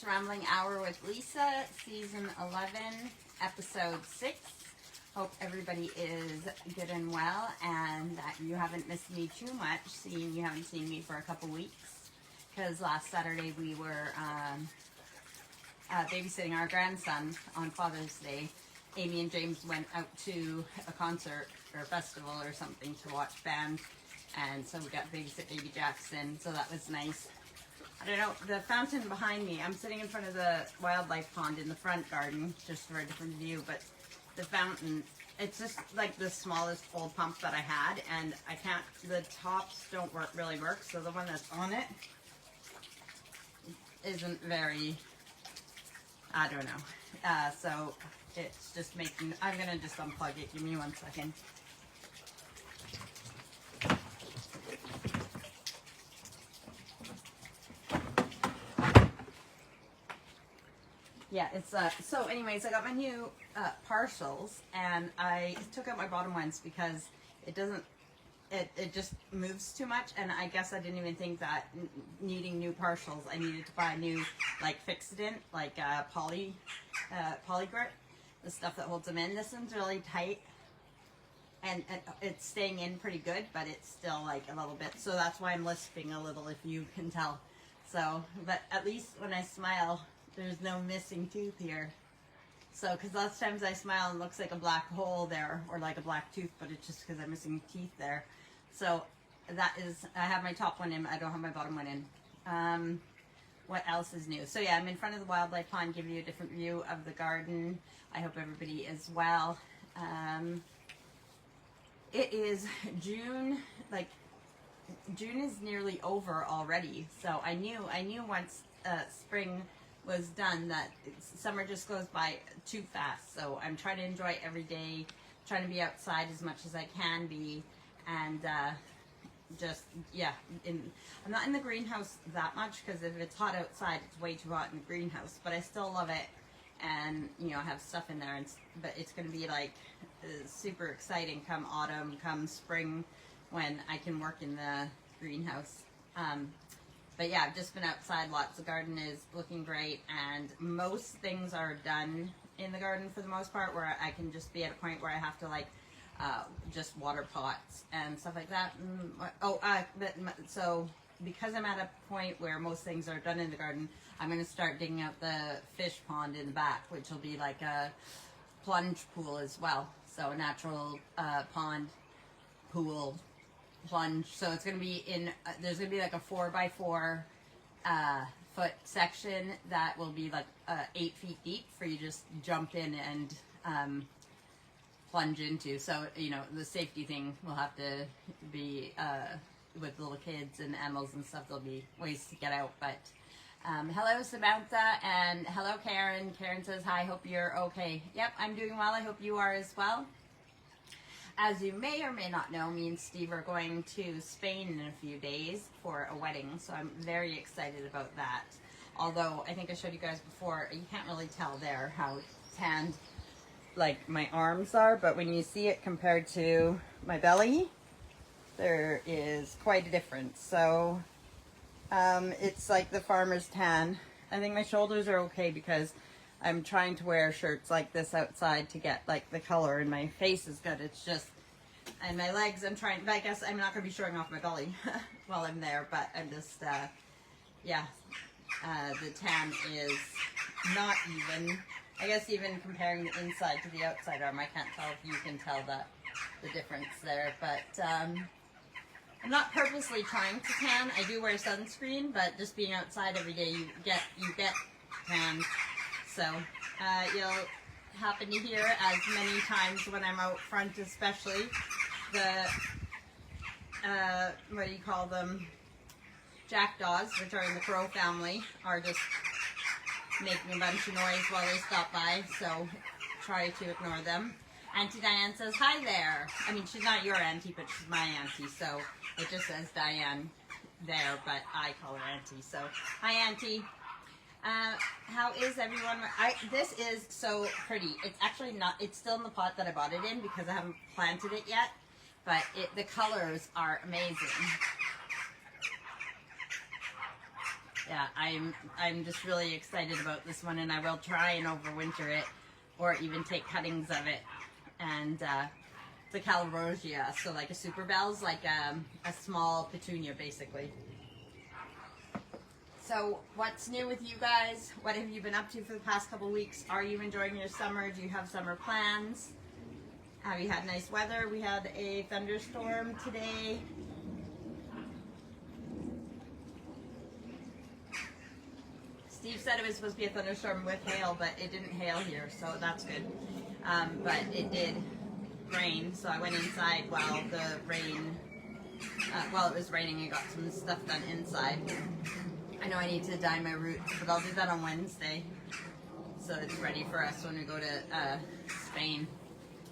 It's Rambling Hour with Lisa, Season 11, Episode 6. Hope everybody is good and well, and that you haven't missed me too much, seeing you haven't seen me for a couple weeks. Because last Saturday we were babysitting our grandson on Father's Day. Amy and James went out to a concert or festival or something to watch band, and so we got to babysit baby Jackson, so that was nice. I don't know, the fountain behind me, I'm sitting in front of the wildlife pond in the front garden, just for a different view, but the fountain, it's just like the smallest old pump that I had, and I can't, the tops don't really work, so the one that's on it isn't very, I don't know, so it's just making, I'm going to just unplug it, give me 1 second. Yeah, it's, so anyways, I got my new partials, and I took out my bottom ones because it doesn't, it just moves too much, and I guess I didn't even think that needing new partials, I needed to buy a new, like, fixidant, like, poly grip, the stuff that holds them in. This one's really tight, and it's staying in pretty good, but it's still, like, a little bit, so that's why I'm lisping a little, if you can tell. So, but at least when I smile, there's no missing tooth here. So, because lots of times I smile and it looks like a black hole there, or like a black tooth, but it's just because I'm missing teeth there. So, that is, I have my top one in, I don't have my bottom one in. What else is new? So yeah, I'm in front of the wildlife pond, giving you a different view of the garden. I hope everybody is well. It is June, like, June is nearly over already. So I knew once spring was done that summer just goes by too fast. So I'm trying to enjoy every day, trying to be outside as much as I can be, and just, yeah, I'm not in the greenhouse that much, because if it's hot outside, it's way too hot in the greenhouse, but I still love it, and, you know, I have stuff in there, and, but it's going to be, like, super exciting come autumn, come spring, when I can work in the greenhouse. But yeah, I've just been outside lots. The garden is looking great, and most things are done in the garden for the most part, where I can just be at a point where I have to, like, just water pots and stuff like that. So because I'm at a point where most things are done in the garden, I'm going to start digging out the fish pond in the back, which will be like a plunge pool as well. So a natural pond, pool, plunge. So it's going to be in, there's going to be like a 4x4 foot section that will be like 8 feet deep for you to just jump in and plunge into. So, you know, the safety thing will have to be with little kids and animals and stuff. There'll be ways to get out. But hello Samantha, and hello Karen. Karen says hi, hope you're okay. Yep, I'm doing well. I hope you are as well. As you may or may not know, me and Steve are going to Spain in a few days for a wedding, so I'm very excited about that. Although, I think I showed you guys before, you can't really tell there how tanned, like, my arms are, but when you see it compared to my belly, there is quite a difference. So, it's like the farmer's tan. I think my shoulders are okay because I'm trying to wear shirts like this outside to get, like, the color, and my face is good. It's just, and my legs, I'm trying, but I guess I'm not going to be showing off my belly while I'm there, but I'm just, yeah, the tan is not even. I guess even comparing the inside to the outside arm, I can't tell if you can tell the difference there, but I'm not purposely trying to tan. I do wear sunscreen, but just being outside every day, you get tan. So, you'll happen to hear as many times when I'm out front, especially the, what do you call them, jackdaws, which are in the crow family, are just making a bunch of noise while they stop by, so try to ignore them. Auntie Diane says, hi there. I mean, she's not your auntie, but she's my auntie, so it just says Diane there, but I call her auntie, so hi auntie. How is everyone? This is so pretty. It's actually not, it's still in the pot that I bought it in because I haven't planted it yet, but the colors are amazing. yeah, I'm just really excited about this one, and I will try and overwinter it, or even take cuttings of it. And the Calabrosia, so like a super bell's like a small petunia basically. So what's new with you guys? What have you been up to for the past couple weeks? Are you enjoying your summer? Do you have summer plans? Have you had nice weather? We had a thunderstorm today. Steve said it was supposed to be a thunderstorm with hail, but it didn't hail here, so that's good. But it did rain, so I went inside while the rain, while it was raining. I got some stuff done inside. I know I need to dye my roots, but I'll do that on Wednesday, so it's ready for us when we go to Spain.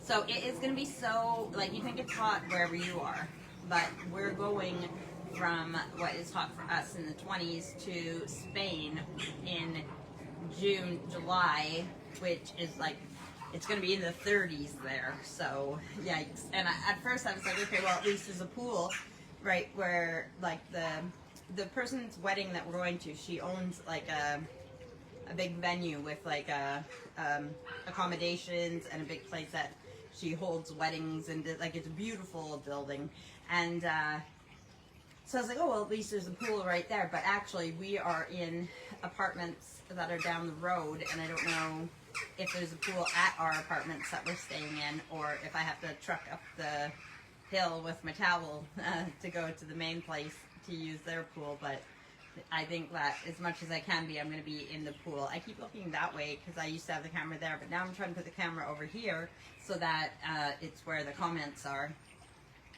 So it is going to be so, like, you think it's hot wherever you are, but we're going from what is hot for us in the 20s to Spain in June, July, which is like, it's going to be in the 30s there. So yikes. And at first I was like, okay, well, at least there's a pool right where, like, the person's wedding that we're going to, she owns like a big venue with like accommodations and a big place that she holds weddings, and like, it's a beautiful building. And so I was like, oh, well, at least there's a pool right there. But actually, we are in apartments that are down the road, and I don't know if there's a pool at our apartments that we're staying in, or if I have to truck up the hill with my towel to go to the main place to use their pool. But I think that as much as I can be, I'm going to be in the pool. I keep looking that way because I used to have the camera there, but now I'm trying to put the camera over here so that it's where the comments are.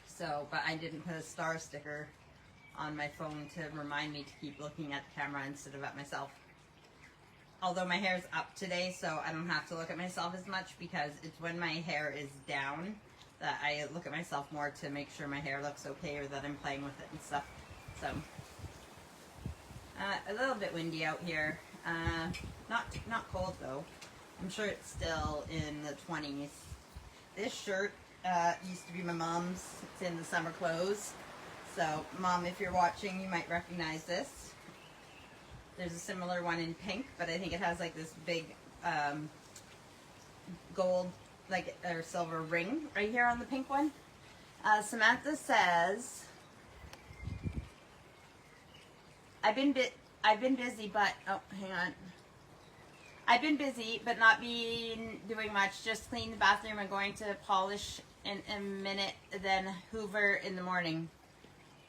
So, but I didn't put a star sticker on my phone to remind me to keep looking at the camera instead of at myself. Although my hair's up today, so I don't have to look at myself as much, because it's when my hair is down that I look at myself more to make sure my hair looks okay, or that I'm playing with it and stuff. So, a little bit windy out here. Not cold though. I'm sure it's still in the 20s. This shirt used to be my mom's. It's in the summer clothes. So, Mom, if you're watching, you might recognize this. There's a similar one in pink, but I think it has like this big gold, like, or silver ring right here on the pink one. Samantha says, I've been busy, but oh, hang on. I've been busy, but not doing much. Just clean the bathroom and going to polish in a minute, then hoover in the morning.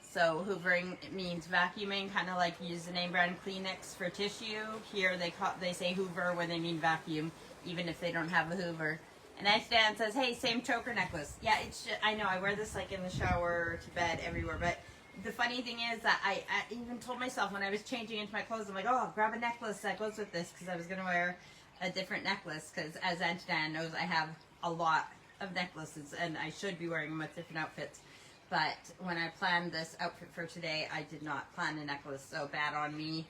So hoovering means vacuuming, kind of like use the name brand Kleenex for tissue. Here they say hoover when they mean vacuum, even if they don't have a hoover. And Stan says, hey, same choker necklace. Yeah, it's just, I know, I wear this like in the shower, to bed, everywhere. But the funny thing is that I even told myself when I was changing into my clothes, I'm like, oh, I'll grab a necklace that goes with this, because I was going to wear a different necklace, because as Aunt Dan knows, I have a lot of necklaces, and I should be wearing them with different outfits. But when I planned this outfit for today, I did not plan a necklace, so bad on me.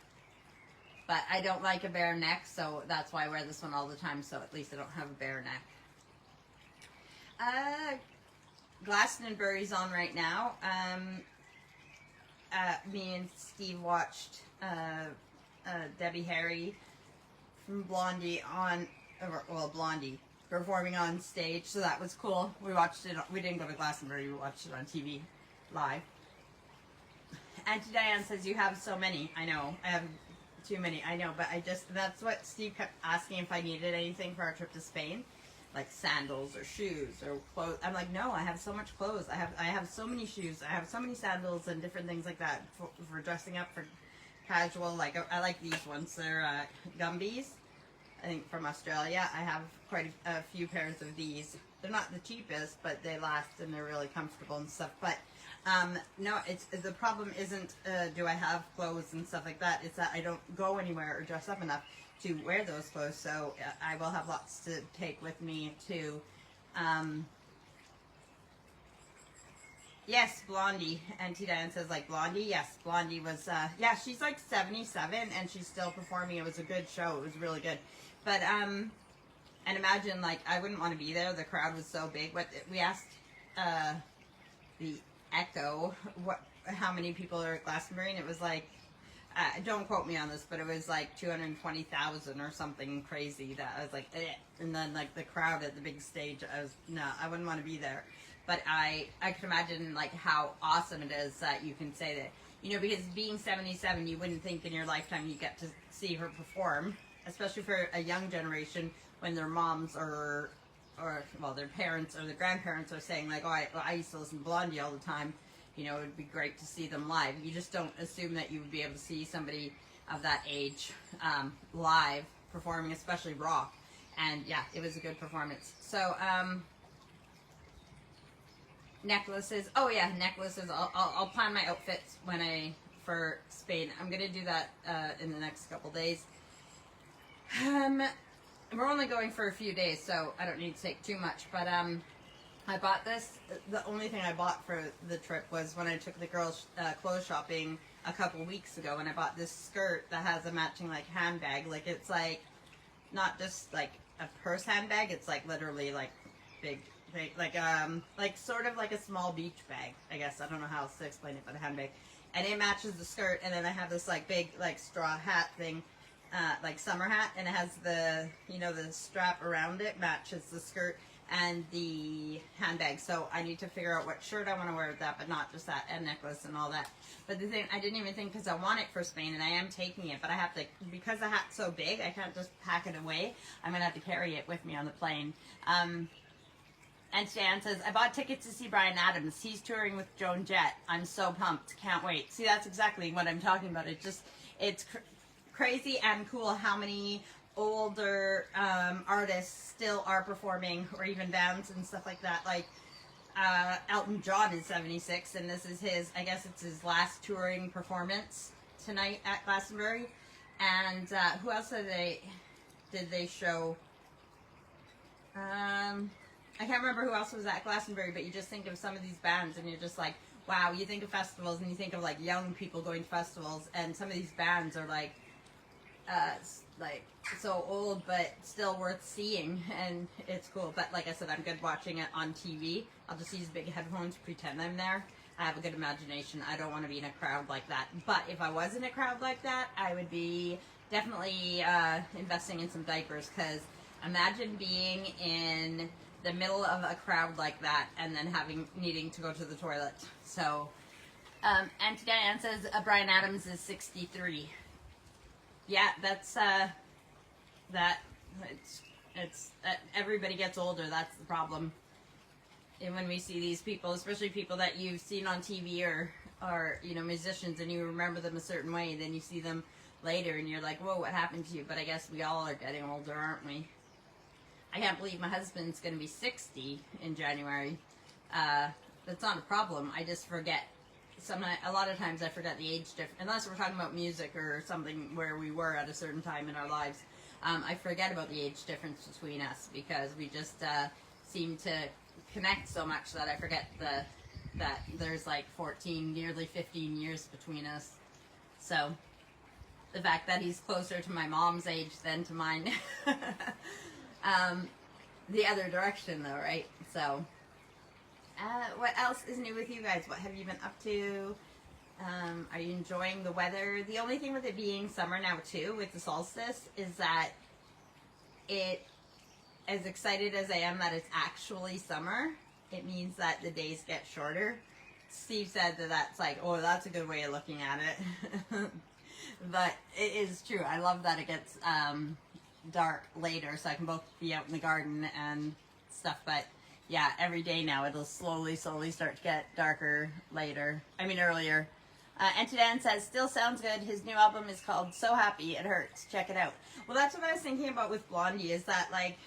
But I don't like a bare neck, so that's why I wear this one all the time, so at least I don't have a bare neck. Glastonbury's on right now. Me and Steve watched Debbie Harry from Blondie Blondie performing on stage, so that was cool. We watched it. We didn't go to Glastonbury. We watched it on TV live. Auntie Diane says, you have so many. I know. I have too many. I know, but that's what Steve kept asking, if I needed anything for our trip to Spain, like sandals or shoes or clothes. I'm like, no, I have so much clothes. I have so many shoes. I have so many sandals and different things like that for dressing up, for casual. Like, I like these ones. They're Gumbies, I think, from Australia. I have quite a few pairs of these. They're not the cheapest, but they last and they're really comfortable and stuff. But no, the problem isn't do I have clothes and stuff like that. It's that I don't go anywhere or dress up enough to wear those clothes. So I will have lots to take with me too. Yes, Blondie. Auntie Diane says, like, Blondie. Yes, Blondie was, yeah, she's like 77 and she's still performing. It was a good show. It was really good. But, and imagine, like, I wouldn't want to be there. The crowd was so big. But we asked the Echo how many people are at Glastonbury, and it was like, don't quote me on this, but it was like 220,000 or something crazy that I was like, eh. And then like the crowd at the big stage, I was, no, I wouldn't want to be there. But I could imagine like how awesome it is that you can say that, you know, because being 77, you wouldn't think in your lifetime you get to see her perform, especially for a young generation when their moms or well, their parents or their grandparents are saying like, oh, I used to listen to Blondie all the time. You know, it would be great to see them live. You just don't assume that you would be able to see somebody of that age live performing, especially rock. And yeah, it was a good performance. So, necklaces. Oh yeah, necklaces. I'll plan my outfits for Spain. I'm gonna do that in the next couple days. We're only going for a few days, so I don't need to take too much. But I bought this. The only thing I bought for the trip was when I took the girls clothes shopping a couple weeks ago, and I bought this skirt that has a matching like handbag. Like it's like not just like a purse handbag. It's like literally like big, like sort of like a small beach bag. I guess I don't know how else to explain it, but a handbag. And it matches the skirt. And then I have this like big like straw hat thing. Like summer hat, and it has the, you know, the strap around it matches the skirt and the handbag. So I need to figure out what shirt I want to wear with that, but not just that, and necklace and all that. But the thing, I didn't even think, because I want it for Spain and I am taking it, but I have to, because the hat's so big, I can't just pack it away. I'm gonna have to carry it with me on the plane. And Stan says, I bought tickets to see Bryan Adams. He's touring with Joan Jett. I'm so pumped. Can't wait. See, that's exactly what I'm talking about. It's crazy and cool how many older artists still are performing, or even bands and stuff like that. Like Elton John is 76, and this is his, I guess it's his last touring performance tonight at Glastonbury. And who else did they show? I can't remember who else was at Glastonbury, but you just think of some of these bands and you're just like, wow. You think of festivals and you think of like young people going to festivals, and some of these bands are like so old but still worth seeing, and it's cool. But like I said, I'm good watching it on TV. I'll just use big headphones, pretend I'm there. I have a good imagination. I don't want to be in a crowd like that. But if I was in a crowd like that, I would be definitely investing in some diapers, because imagine being in the middle of a crowd like that and then needing to go to the toilet. So and Diane says Bryan Adams is 63. Yeah, that's it's everybody gets older. That's the problem. And when we see these people, especially people that you've seen on TV or you know, musicians, and you remember them a certain way, then you see them later and you're like, whoa, what happened to you? But I guess we all are getting older, aren't we? I can't believe my husband's going to be 60 in January. That's not a problem. I just forget. A lot of times I forget the age difference, unless we're talking about music or something where we were at a certain time in our lives. I forget about the age difference between us, because we just seem to connect so much that I forget that there's like 14, nearly 15 years between us. So the fact that he's closer to my mom's age than to mine, the other direction though, right? So what else is new with you guys? What have you been up to? Are you enjoying the weather? The only thing with it being summer now too, with the solstice, is that as excited as I am that it's actually summer, it means that the days get shorter. Steve said that's like, oh, that's a good way of looking at it. But it is true. I love that it gets dark later, so I can both be out in the garden and stuff. But yeah, every day now it'll slowly start to get darker earlier. Antidan says, still sounds good. His new album is called So Happy It Hurts. Check it out. Well, that's what I was thinking about with Blondie, is that like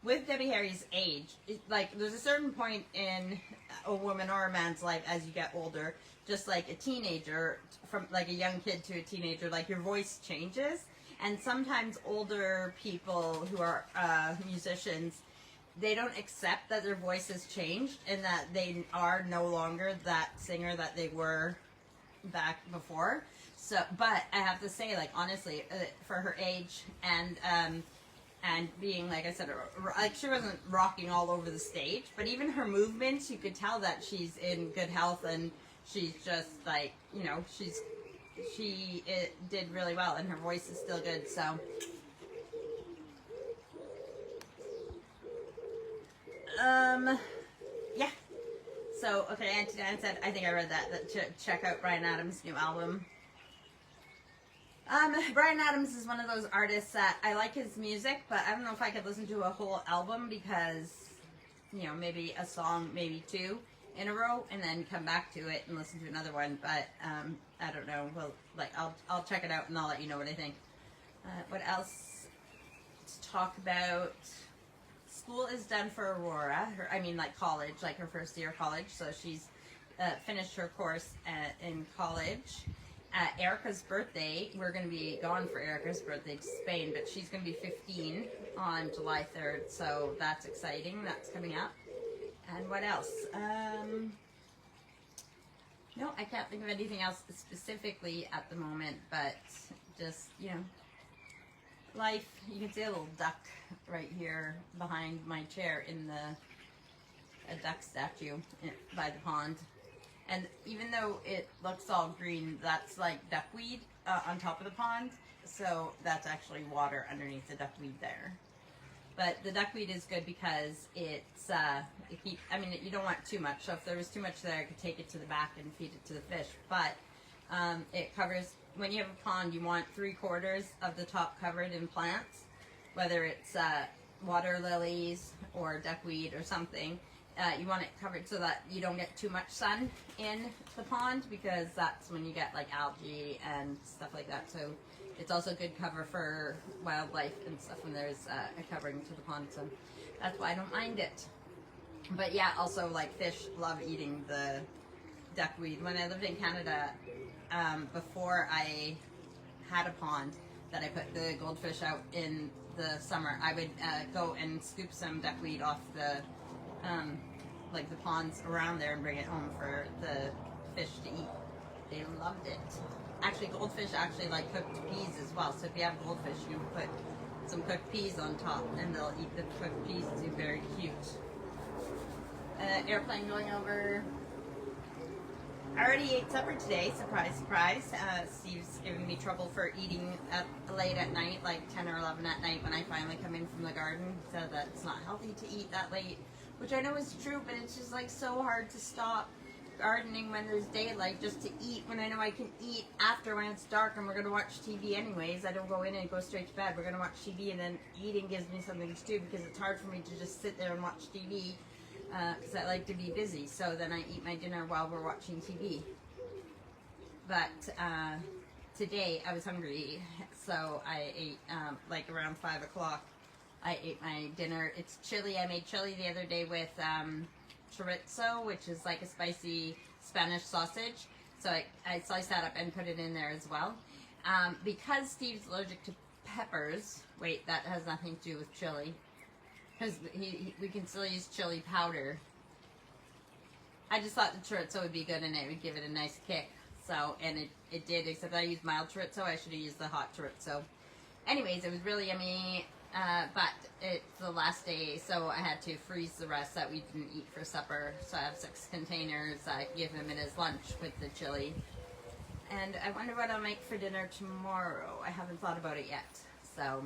with Debbie Harry's age, like there's a certain point in a woman or a man's life as you get older, just like a teenager, from like a young kid to a teenager, like your voice changes. And sometimes older people who are musicians, they don't accept that their voice has changed and that they are no longer that singer that they were back before. So, but I have to say, like, honestly, for her age and being, like I said, like, she wasn't rocking all over the stage, but even her movements, you could tell that she's in good health, and she's just like, you know, she's it did really well, and her voice is still good. So, yeah. So, okay, Auntie Dan said, I think I read that check out Bryan Adams' new album. Bryan Adams is one of those artists that I like his music, but I don't know if I could listen to a whole album because, you know, maybe a song, maybe two in a row, and then come back to it and listen to another one. But I don't know. Well, like I'll check it out and I'll let you know what I think. What else to talk about? School is done for Aurora. Like college, like her first year of college. So she's finished her course in college. Erica's birthday, we're going to be gone for Erica's birthday to Spain, but she's going to be 15 on July 3rd, so that's exciting. That's coming up. And what else? No, I can't think of anything else specifically at the moment, but just, you know, life. You can see a little duck right here behind my chair in a duck statue by the pond. And even though it looks all green, that's like duckweed on top of the pond. So that's actually water underneath the duckweed there. But the duckweed is good because it's, you don't want too much. So if there was too much there, I could take it to the back and feed it to the fish. But it covers, when you have a pond, you want 3/4 of the top covered in plants, whether it's water lilies or duckweed or something. You want it covered so that you don't get too much sun in the pond, because that's when you get like algae and stuff like that. So it's also good cover for wildlife and stuff when there's a covering to the pond. So that's why I don't mind it. But yeah, also like fish love eating the duckweed. When I lived in Canada, before I had a pond that I put the goldfish out in the summer, I would go and scoop some duckweed off the like the ponds around there and bring it home for the fish to eat. They loved it. Actually, goldfish actually like cooked peas as well. So if you have goldfish, you put some cooked peas on top and they'll eat the cooked peas too. Very cute. Airplane going over. I already ate supper today. Surprise, surprise. Steve's giving me trouble for eating late at night, like 10 or 11 at night when I finally come in from the garden. So that it's not healthy to eat that late. Which I know is true, but it's just like so hard to stop gardening when there's daylight just to eat, when I know I can eat after when it's dark and we're going to watch TV anyways. I don't go in and go straight to bed. We're going to watch TV, and then eating gives me something to do, because it's hard for me to just sit there and watch TV because I like to be busy. So then I eat my dinner while we're watching TV. But today I was hungry, so I ate like around 5 o'clock. I ate my dinner. It's chili. I made chili the other day with chorizo, which is like a spicy Spanish sausage. So I sliced that up and put it in there as well. Because Steve's allergic to peppers, wait, that has nothing to do with chili, because we can still use chili powder. I just thought the chorizo would be good and it would give it a nice kick. So, and it did, except I used mild chorizo. I should have used the hot chorizo. Anyways, it was really yummy. But it's the last day, so I had to freeze the rest that we didn't eat for supper. So I have 6 containers. I give him in his lunch with the chili. And I wonder what I'll make for dinner tomorrow. I haven't thought about it yet. So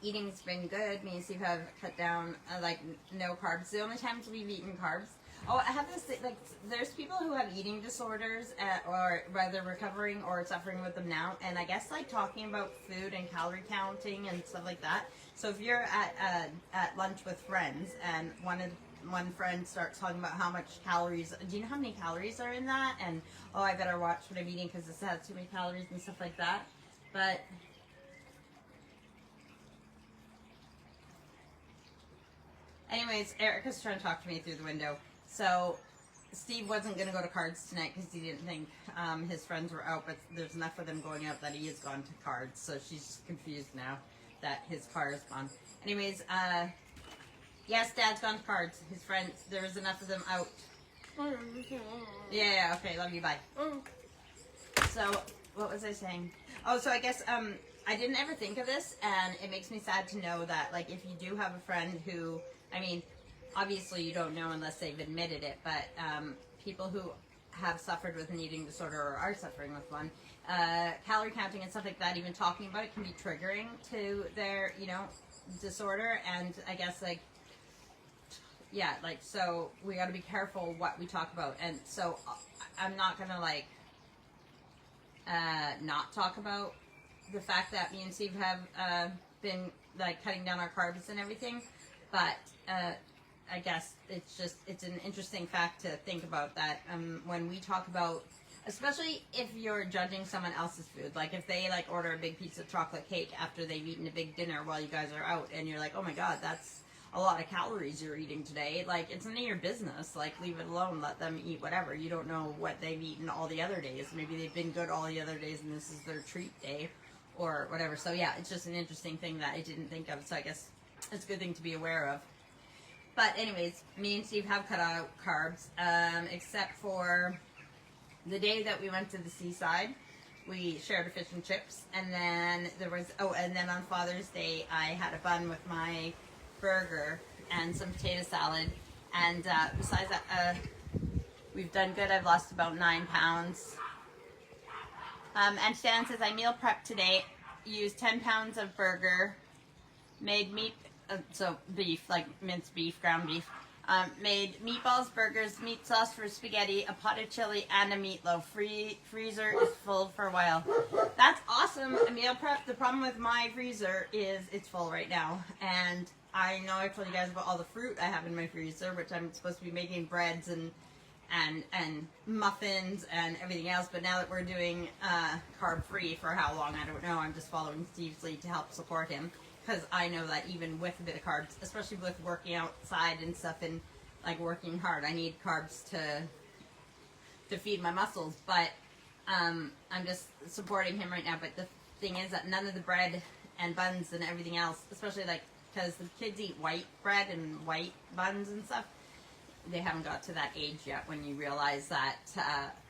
eating's been good. Me and Steve have cut down like no carbs. The only times we've eaten carbs. Oh, I have to say, like, there's people who have eating disorders, or whether recovering or suffering with them now, and I guess, like, talking about food and calorie counting and stuff like that. So if you're at lunch with friends, and one friend starts talking about how much calories, do you know how many calories are in that? And, oh, I better watch what I'm eating because this has too many calories and stuff like that. But anyways, Erica's trying to talk to me through the window. So Steve wasn't going to go to cards tonight because he didn't think his friends were out, but there's enough of them going out that he has gone to cards. So she's confused now that his car is gone. Anyways, yes, Dad's gone to cards. His friends, there's enough of them out. Yeah, okay, love you, bye. So, what was I saying? Oh, so I guess I didn't ever think of this, and it makes me sad to know that, like, if you do have a friend who, I mean, obviously you don't know unless they've admitted it, but people who have suffered with an eating disorder or are suffering with one, calorie counting and stuff like that, even talking about it can be triggering to their, you know, disorder. And I guess, like, yeah, like, so we got to be careful what we talk about. And so I'm not going to, like, not talk about the fact that me and Steve have been, like, cutting down our carbs and everything. But I guess it's an interesting fact to think about that when we talk about, especially if you're judging someone else's food, like if they like order a big piece of chocolate cake after they've eaten a big dinner while you guys are out, and you're like, oh my god, that's a lot of calories you're eating today. Like, it's none of your business. Like, leave it alone. Let them eat whatever. You don't know what they've eaten all the other days. Maybe they've been good all the other days and this is their treat day or whatever. So yeah, it's just an interesting thing that I didn't think of. So I guess it's a good thing to be aware of. But anyways, me and Steve have cut out carbs, except for the day that we went to the seaside. We shared a fish and chips, and then there was, and then on Father's Day, I had a bun with my burger and some potato salad. And besides that, we've done good. I've lost about 9 pounds. And Shannon says, I meal prepped today, used 10 pounds of burger, made meat, so beef, like minced beef, ground beef. Made meatballs, burgers, meat sauce for spaghetti, a pot of chili, and a meatloaf. Freezer is full for a while. That's awesome. A meal prep. The problem with my freezer is it's full right now. And I know I told you guys about all the fruit I have in my freezer, which I'm supposed to be making breads and muffins and everything else. But now that we're doing carb free for how long, I don't know. I'm just following Steve's lead to help support him. Because I know that even with a bit of carbs, especially with working outside and stuff and like working hard, I need carbs to feed my muscles. But I'm just supporting him right now. But the thing is that none of the bread and buns and everything else, especially like because the kids eat white bread and white buns and stuff, they haven't got to that age yet when you realize that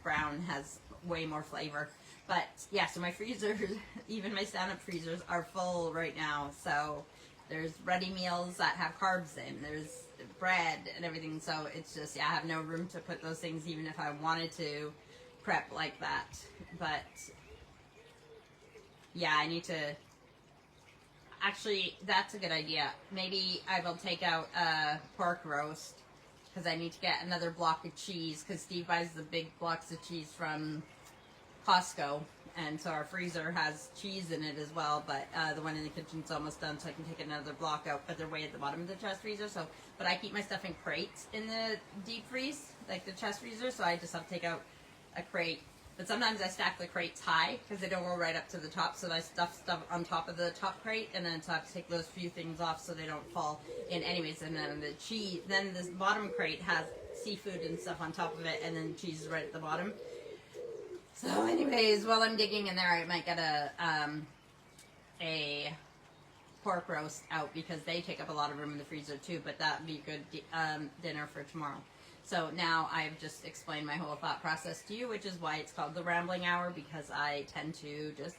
brown has way more flavor. But yeah, so my freezers, even my stand-up freezers, are full right now. So there's ready meals that have carbs in. There's bread and everything. So it's just, yeah, I have no room to put those things even if I wanted to prep like that. But yeah, I need to, actually, that's a good idea. Maybe I will take out a pork roast because I need to get another block of cheese because Steve buys the big blocks of cheese from Costco, and so our freezer has cheese in it as well, but the one in the kitchen's almost done, so I can take another block out, but they're way at the bottom of the chest freezer. So, but I keep my stuff in crates in the deep freeze, like the chest freezer, so I just have to take out a crate. But sometimes I stack the crates high because they don't go right up to the top, so I stuff stuff on top of the top crate, and then so I have to take those few things off so they don't fall in anyways. And then the cheese, then this bottom crate has seafood and stuff on top of it, and then cheese is right at the bottom. So anyways, while I'm digging in there, I might get a pork roast out because they take up a lot of room in the freezer too, but that'd be a good dinner for tomorrow. So now I've just explained my whole thought process to you, which is why it's called the Rambling Hour, because I tend to just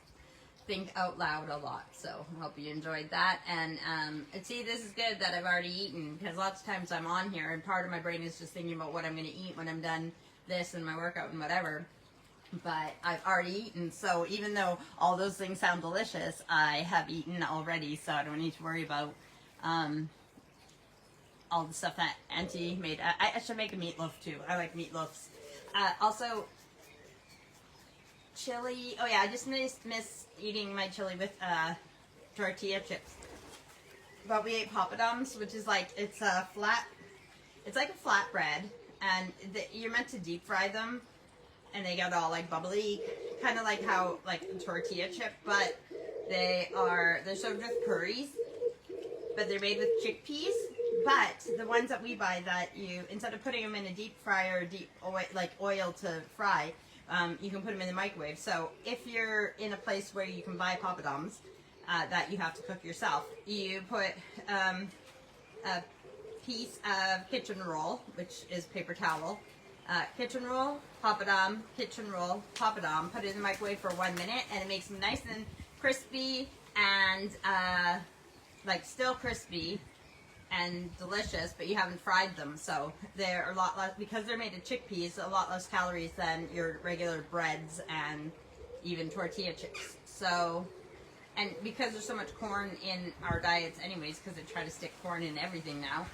think out loud a lot. So I hope you enjoyed that. And see, this is good that I've already eaten, because lots of times I'm on here and part of my brain is just thinking about what I'm going to eat when I'm done this and my workout and whatever. But I've already eaten, so even though all those things sound delicious, I have eaten already, so I don't need to worry about all the stuff that Auntie made. I should make a meatloaf too. I like meatloafs. Also, chili. Oh yeah, I just miss eating my chili with tortilla chips. But we ate papadums, which is like, it's a flat, it's like a flatbread, and you're meant to deep fry them. And they get all like bubbly, kind of like how like a tortilla chip, but they're served with curries, but they're made with chickpeas. But the ones that we buy, that you, instead of putting them in a deep fryer or deep oil to fry, you can put them in the microwave. So if you're in a place where you can buy papadums that you have to cook yourself, you put a piece of kitchen roll, which is paper towel. Kitchen roll, papadum, kitchen roll, papadum. Put it in the microwave for 1 minute, and it makes them nice and crispy and like still crispy, and delicious, but you haven't fried them, so they're a lot less, because they're made of chickpeas, a lot less calories than your regular breads and even tortilla chips. So, and because there's so much corn in our diets anyways, because they try to stick corn in everything now,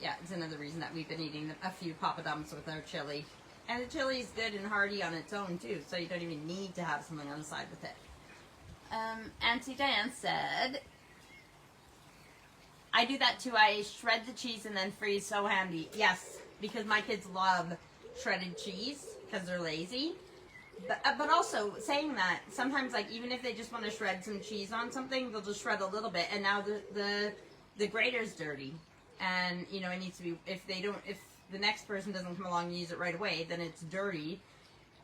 yeah, it's another reason that we've been eating a few papadums with our chili. And the chili is good and hearty on its own too, so you don't even need to have something on the side with it. Auntie Diane said, I do that too. I shred the cheese and then freeze. So handy. Yes, because my kids love shredded cheese because they're lazy. But also, saying that, sometimes, like, even if they just want to shred some cheese on something, they'll just shred a little bit. And now the grater's dirty. And, you know, it needs to be, if the next person doesn't come along and use it right away, then it's dirty.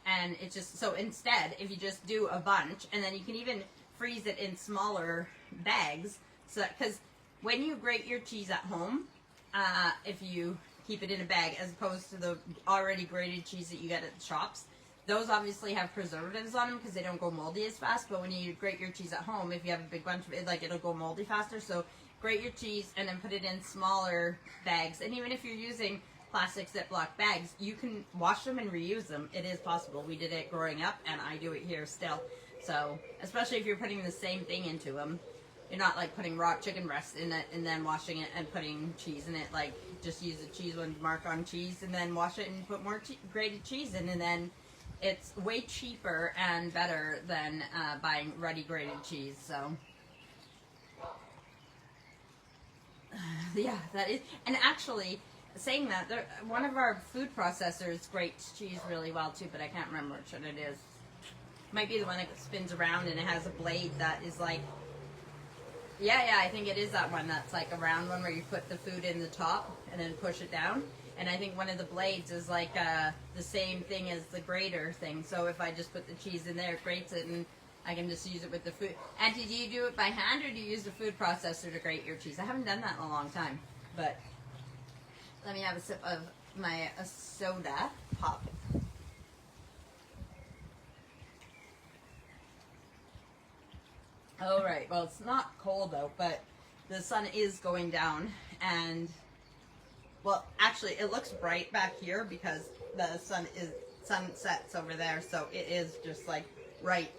And it's just, so instead, if you just do a bunch, and then you can even freeze it in smaller bags, so because when you grate your cheese at home, if you keep it in a bag as opposed to the already grated cheese that you get at the shops, those obviously have preservatives on them because they don't go moldy as fast. But when you grate your cheese at home, if you have a big bunch of it, like, it'll go moldy faster. So grate your cheese and then put it in smaller bags. And even if you're using plastic Ziploc bags, you can wash them and reuse them. It is possible. We did it growing up, and I do it here still. So, especially if you're putting the same thing into them, you're not like putting raw chicken breast in it and then washing it and putting cheese in it. Like, just use the cheese one mark on cheese and then wash it and put more grated cheese in, and then it's way cheaper and better than buying ready grated cheese. So, yeah, that is. And actually, saying that, one of our food processors grates cheese really well too, but I can't remember which one it is. Might be the one that spins around and it has a blade that is like, yeah, I think it is that one that's like a round one where you put the food in the top and then push it down. And I think one of the blades is like the same thing as the grater thing. So if I just put the cheese in there, it grates it, and I can just use it with the food. Auntie, do you do it by hand or do you use the food processor to grate your cheese? I haven't done that in a long time, but let me have a sip of my soda pop. All right, well, it's not cold out, but the sun is going down, and, well, actually, it looks bright back here because the sun sets over there, so it is just like right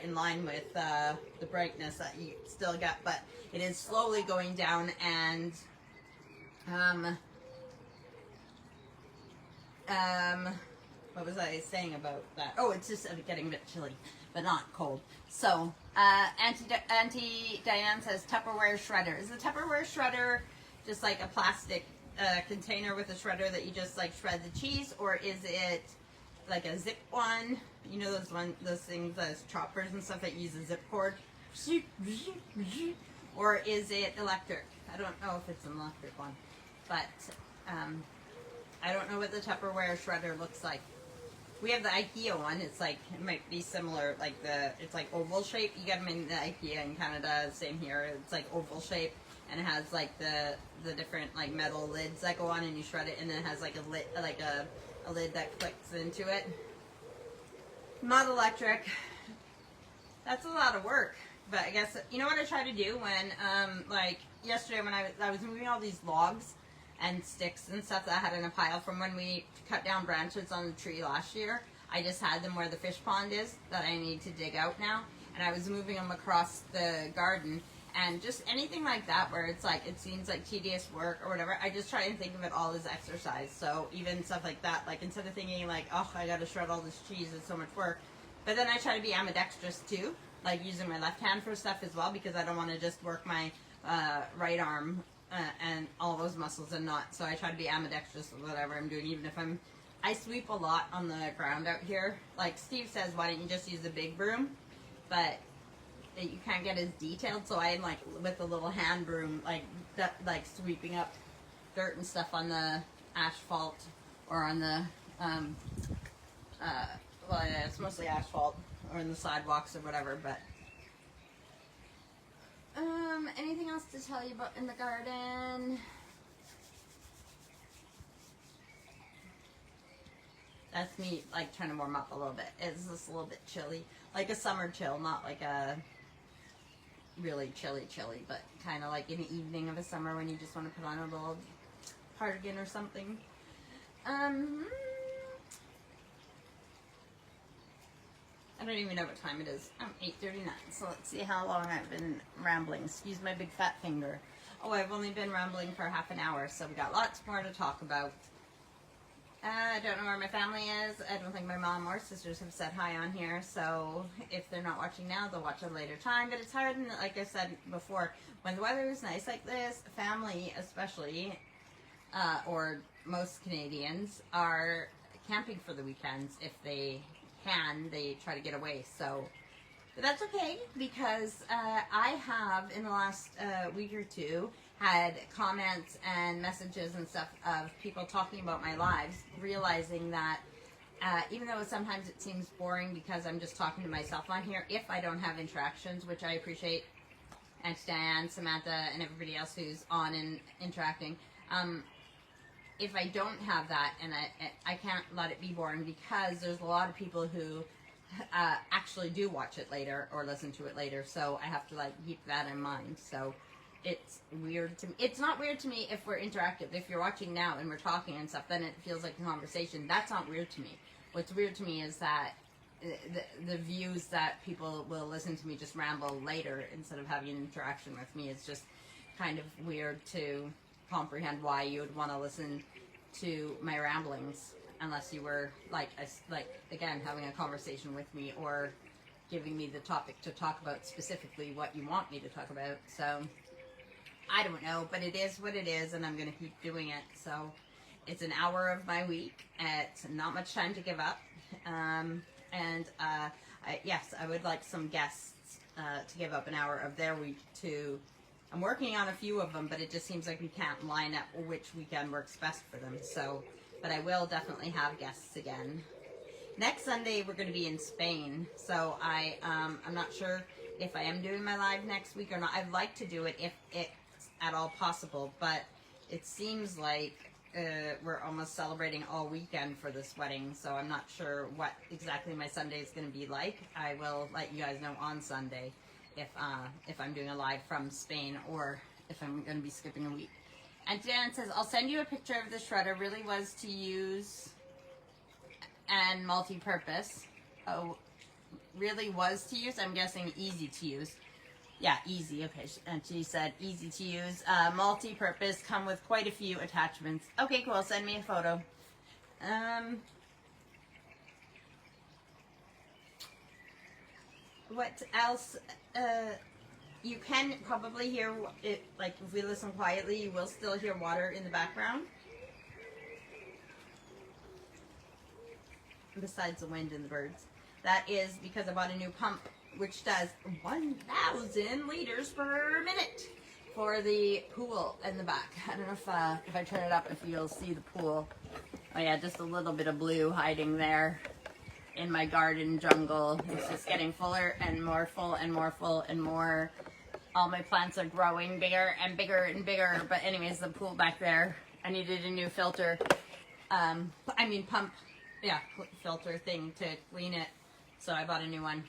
in line with the brightness that you still get, but it is slowly going down. And what was I saying about that? Oh, it's just getting a bit chilly, but not cold. So, Auntie Diane says Tupperware shredder. Is the Tupperware shredder just like a plastic container with a shredder that you just like shred the cheese, or is it like a zip one? You know those things, those choppers and stuff that use a zip cord? Or is it electric? I don't know if it's an electric one, but I don't know what the Tupperware shredder looks like. We have the IKEA one. It's like, it might be similar, like it's like oval shape. You get them in the IKEA in Canada, same here. It's like oval shape, and it has like the different like metal lids that go on, and you shred it, and then it has like a lid, a lid that clicks into it. Not electric. That's a lot of work. But I guess, you know what I try to do when, like yesterday when I was moving all these logs and sticks and stuff that I had in a pile from when we cut down branches on the tree last year. I just had them where the fish pond is that I need to dig out now, and I was moving them across the garden, and just anything like that where it's like, it seems like tedious work or whatever, I just try and think of it all as exercise. So even stuff like that, like instead of thinking like, oh, I gotta shred all this cheese, it's so much work, but then I try to be ambidextrous too, like using my left hand for stuff as well, because I don't want to just work my right arm and all those muscles and not. So I try to be ambidextrous with whatever I'm doing, even if I sweep a lot on the ground out here. Like Steve says, why don't you just use the big broom? But you can't get as detailed, so I'm like with a little hand broom, like sweeping up dirt and stuff on the asphalt or on the well, yeah, it's mostly asphalt or in the sidewalks or whatever. But anything else to tell you about in the garden? That's me like trying to warm up a little bit. It's just a little bit chilly, like a summer chill, not like a really chilly, but kind of like in the evening of a summer when you just want to put on a little cardigan or something. I don't even know what time it is. 8:39. So let's see how long I've been rambling. Excuse my big fat finger. Oh, I've only been rambling for half an hour, so we got lots more to talk about. I don't know where my family is. I don't think my mom or sisters have said hi on here, so if they're not watching now, they'll watch at a later time. But it's hard, and like I said before, when the weather is nice like this, family especially, or most Canadians, are camping for the weekends. If they can, they try to get away. So, but that's okay, because I have, in the last week or two, had comments and messages and stuff of people talking about my lives, realizing that even though sometimes it seems boring because I'm just talking to myself on here, if I don't have interactions, which I appreciate, and Diane, Samantha, and everybody else who's on and interacting, if I don't have that, and I can't let it be boring, because there's a lot of people who actually do watch it later or listen to it later, so I have to like keep that in mind. So it's weird to me. It's not weird to me if we're interactive. If you're watching now and we're talking and stuff, then it feels like a conversation. That's not weird to me. What's weird to me is that the views that people will listen to me just ramble later instead of having an interaction with me is just kind of weird to comprehend why you would want to listen to my ramblings unless you were like again having a conversation with me or giving me the topic to talk about, specifically what you want me to talk about. So I don't know, but it is what it is, and I'm going to keep doing it. So it's an hour of my week. It's not much time to give up. Yes, I would like some guests to give up an hour of their week to... I'm working on a few of them, but it just seems like we can't line up which weekend works best for them. So, but I will definitely have guests again. Next Sunday, we're going to be in Spain. So I'm not sure if I am doing my live next week or not. I'd like to do it if it's at all possible, but it seems like we're almost celebrating all weekend for this wedding, so I'm not sure what exactly my Sunday is going to be like. I will let you guys know on Sunday if I'm doing a live from Spain or if I'm going to be skipping a week. And Dan says, I'll send you a picture of the shredder. Really was to use and multi-purpose. Oh, really was to use? I'm guessing easy to use. Yeah, easy. Okay, and she said easy to use. Multi-purpose, come with quite a few attachments. Okay, cool. Send me a photo. What else? You can probably hear it, like if we listen quietly, you will still hear water in the background. Besides the wind and the birds. That is because I bought a new pump, which does 1,000 liters per minute for the pool in the back. I don't know if I turn it up, if you'll see the pool. Oh yeah, just a little bit of blue hiding there in my garden jungle. It's just getting fuller and more full and more full and more. All my plants are growing bigger and bigger and bigger. But anyways, the pool back there, I needed a new filter. Pump. Yeah, filter thing to clean it. So I bought a new one.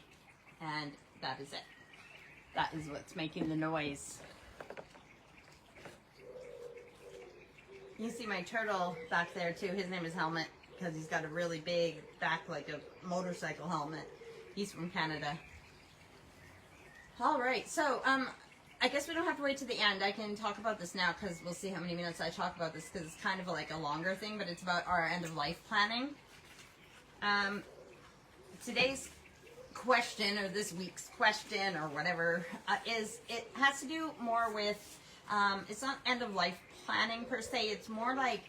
And that is it. That is what's making the noise. You see my turtle back there too. His name is Helmet because he's got a really big back, like a motorcycle helmet. He's from Canada. All right, so I guess we don't have to wait to the end. I can talk about this now because we'll see how many minutes I talk about this, because it's kind of like a longer thing, but it's about our end of life planning. Today's question, or this week's question, or whatever, is it has to do more with it's not end of life planning per se. It's more like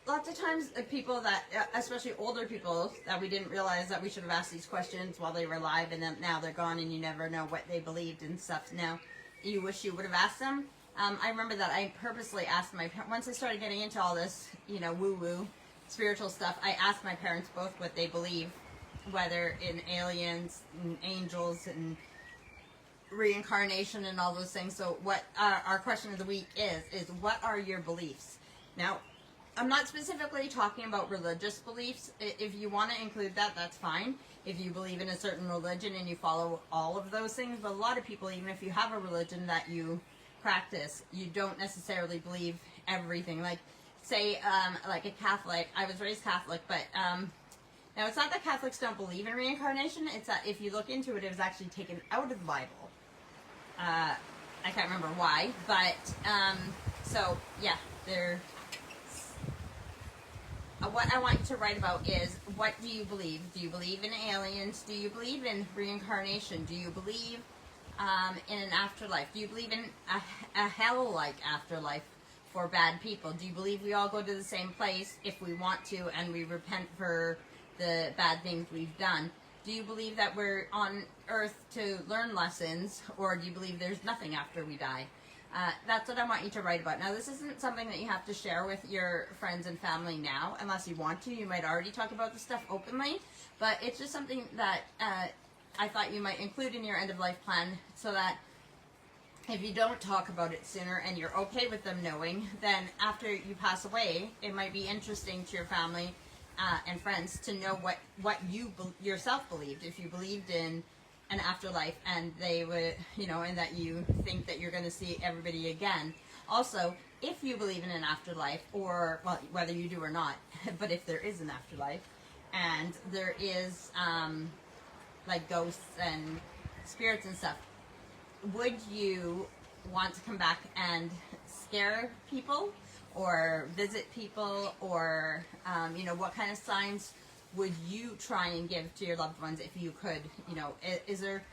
lots of times people that, especially older people, that we didn't realize that we should have asked these questions while they were alive, and then now they're gone and you never know what they believed and stuff. Now you wish you would have asked them. I remember that I purposely asked my parents, once I started getting into all this, woo-woo spiritual stuff, I asked my parents both what they believe, whether in aliens and angels and reincarnation and all those things. So what our question of the week is what are your beliefs? Now, I'm not specifically talking about religious beliefs. If you want to include that, that's fine. If you believe in a certain religion and you follow all of those things, but a lot of people, even if you have a religion that you practice, you don't necessarily believe everything. Like, say, like a Catholic, I was raised Catholic, but now it's not that Catholics don't believe in reincarnation, it's that if you look into it, it was actually taken out of the Bible. I can't remember why, but, so, yeah, what I want you to write about is, what do you believe? Do you believe in aliens? Do you believe in reincarnation? Do you believe in an afterlife? Do you believe in a hell-like afterlife for bad people? Do you believe we all go to the same place if we want to and we repent for the bad things we've done? Do you believe that we're on earth to learn lessons, or do you believe there's nothing after we die? That's what I want you to write about. Now, this isn't something that you have to share with your friends and family now, unless you want to. You might already talk about this stuff openly, but it's just something that I thought you might include in your end-of-life plan, so that if you don't talk about it sooner and you're okay with them knowing, then after you pass away, it might be interesting to your family and friends to know what you yourself believed. If you believed in an afterlife and they would, you know, and that you think that you're going to see everybody again. Also, if you believe in an afterlife, or, well, whether you do or not, but if there is an afterlife and there is like ghosts and spirits and stuff, would you want to come back and scare people or visit people, or you know, what kind of signs would you try and give to your loved ones if you could? You know, is there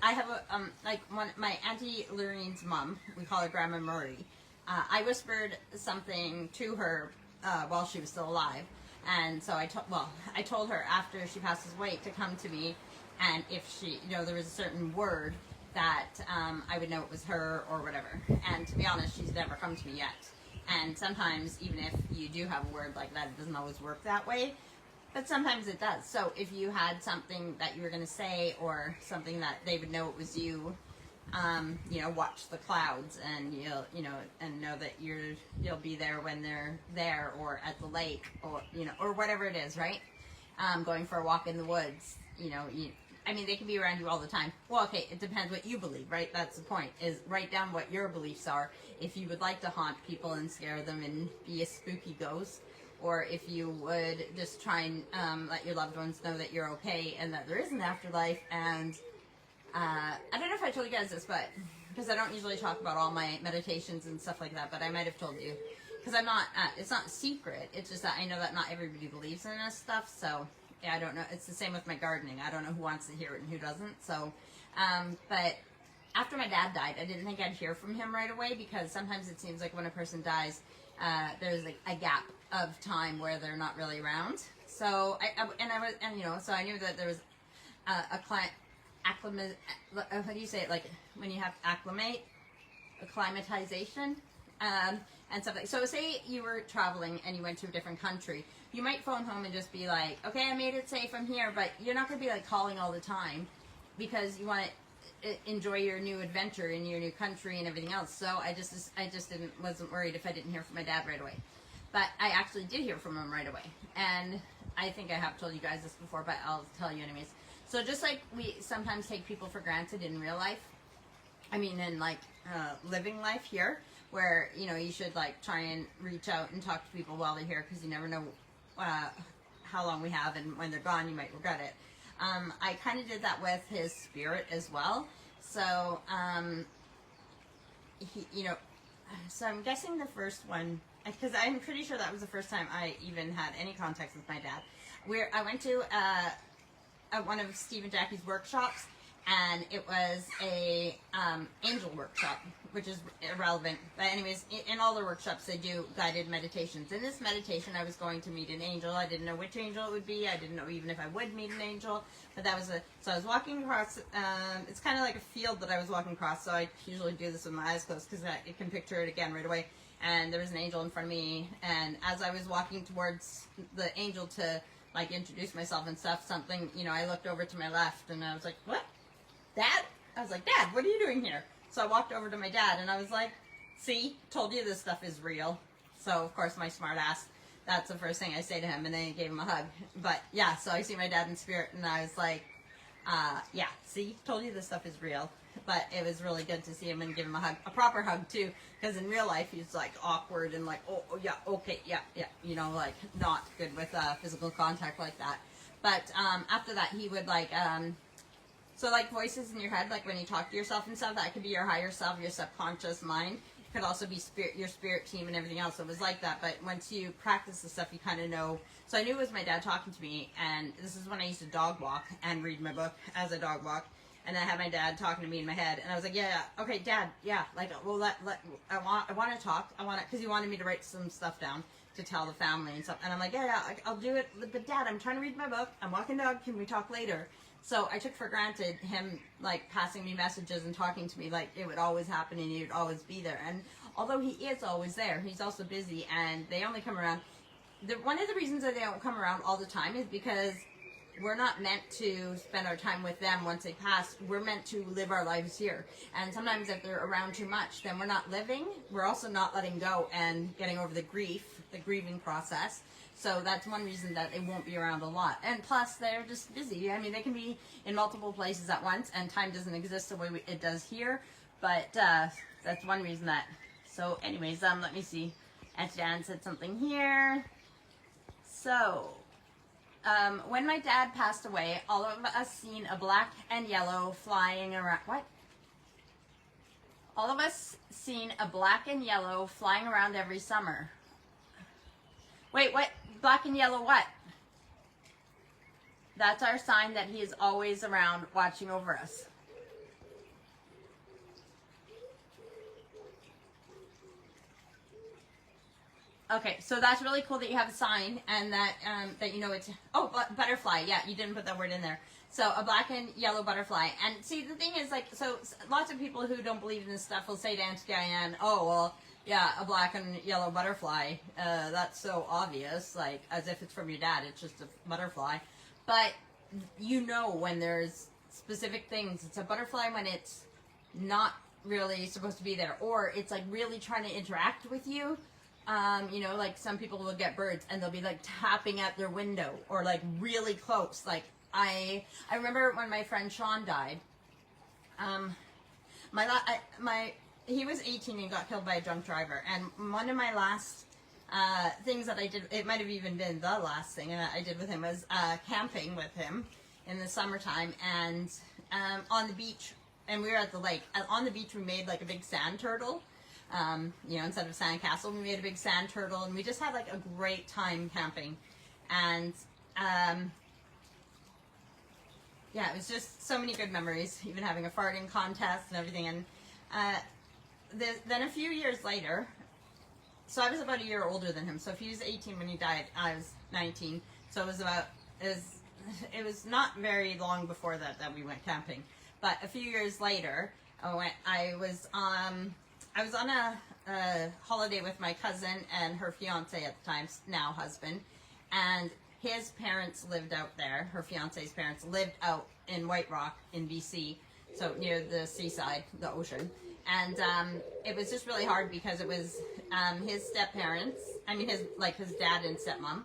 I have a like my Auntie Lorraine's mom, we call her Grandma Murray. I whispered something to her while she was still alive, and so I told her after she passes away to come to me, and if she, you know, there was a certain word that I would know it was her or whatever. And to be honest, she's never come to me yet. And sometimes, even if you do have a word like that, it doesn't always work that way. But sometimes it does. So if you had something that you were going to say, or something that they would know it was you, you know, watch the clouds, and you know, and know that you'll be there when they're there, or at the lake, or, you know, or whatever it is, right? Going for a walk in the woods, you know, I mean, they can be around you all the time. Well, okay, it depends what you believe, right? That's the point, is write down what your beliefs are. If you would like to haunt people and scare them and be a spooky ghost, or if you would just try and let your loved ones know that you're okay and that there is an afterlife. And I don't know if I told you guys this, but because I don't usually talk about all my meditations and stuff like that, but I might have told you, because I'm not, it's not secret. It's just that I know that not everybody believes in this stuff, so yeah, I don't know. It's the same with my gardening. I don't know who wants to hear it and who doesn't. So, but after my dad died, I didn't think I'd hear from him right away, because sometimes it seems like when a person dies, there's a gap of time where they're not really around. So you know, so I knew that there was a client acclimate. How do you say it? Like when you have to acclimate, acclimatization, and stuff like. So say you were traveling and you went to a different country. You might phone home and just be like, okay, I made it safe, I'm here, but you're not going to be like calling all the time, because you want to enjoy your new adventure in your new country and everything else. So I just wasn't worried if I didn't hear from my dad right away. But I actually did hear from him right away. And I think I have told you guys this before, but I'll tell you anyways. So just like we sometimes take people for granted in real life, I mean in like living life here, where, you know, you should like try and reach out and talk to people while they're here, because you never know how long we have, and when they're gone you might regret it. I kind of did that with his spirit as well. So you know, so I'm guessing the first one, because I'm pretty sure that was the first time I even had any contact with my dad. I went to one of Steve and Jackie's workshops, and it was a angel workshop, which is irrelevant. But anyways, in all their workshops, they do guided meditations. In this meditation, I was going to meet an angel. I didn't know which angel it would be. I didn't know even if I would meet an angel. But that was so I was walking across, it's kind of like a field that I was walking across, so I usually do this with my eyes closed, because I can picture it again right away. And there was an angel in front of me, and as I was walking towards the angel to, like, introduce myself and stuff, something, you know, I looked over to my left, and I was like, what? Dad? I was like, Dad, what are you doing here? So I walked over to my dad, and I was like, see, told you this stuff is real. So of course my smart ass, that's the first thing I say to him, and then I gave him a hug. But yeah, so I see my dad in spirit, and I was like, yeah, see, told you this stuff is real. But it was really good to see him and give him a hug, a proper hug too, because in real life he's like awkward and like, oh yeah, okay, yeah, you know, like not good with physical contact like that. But after that, he would like, so like voices in your head, like when you talk to yourself and stuff, that could be your higher self, your subconscious mind. It could also be your spirit team and everything else. So it was like that. But once you practice the stuff, you kind of know. So I knew it was my dad talking to me, and this is when I used to dog walk and read my book as a dog walk. And I had my dad talking to me in my head, and I was like, yeah, okay, Dad, yeah, like, well, I want to talk, because he wanted me to write some stuff down to tell the family and stuff. And I'm like, yeah, I'll do it, but Dad, I'm trying to read my book, I'm walking dog, can we talk later? So I took for granted him, like, passing me messages and talking to me, like, it would always happen and he would always be there. And although he is always there, he's also busy, and they only come around, one of the reasons that they don't come around all the time is because we're not meant to spend our time with them once they pass. We're meant to live our lives here. And sometimes if they're around too much, then we're not living. We're also not letting go and getting over the grieving process. So that's one reason that they won't be around a lot. And plus, they're just busy. I mean, they can be in multiple places at once, and time doesn't exist the way it does here. But that's one reason that. So anyways, let me see. Auntie Dan said something here. So, when my dad passed away, all of us seen a black and yellow flying around. What? All of us seen a black and yellow flying around every summer. Wait, what? Black and yellow what? That's our sign that he is always around watching over us. Okay, so that's really cool that you have a sign and that that you know it's, oh, butterfly. Yeah, you didn't put that word in there. So a black and yellow butterfly. And see, the thing is, like, so lots of people who don't believe in this stuff will say to Auntie Diane, oh, well, yeah, a black and yellow butterfly. That's so obvious, like, as if it's from your dad. It's just a butterfly. But you know when there's specific things. It's a butterfly when it's not really supposed to be there, or it's like really trying to interact with you. You know, like some people will get birds and they'll be like tapping at their window or like really close. Like I remember when my friend Sean died. He was 18 and got killed by a drunk driver. And one of my last things that I did, it might have even been the last thing that I did with him, was camping with him in the summertime and on the beach. And we were at the lake. And on the beach, we made like a big sand turtle. You know, instead of sandcastle, we made a big sand turtle, and we just had like a great time camping. And yeah, it was just so many good memories, even having a farting contest and everything. And then a few years later, so I was about a year older than him. So if he was 18 when he died, I was 19. So it was not very long before that we went camping. But a few years later, I was on a holiday with my cousin and her fiance at the time, now husband, and his parents lived out there. Her fiance's parents lived out in White Rock in BC, so near the seaside, the ocean. And it was just really hard because it was his step-parents, I mean his dad and stepmom,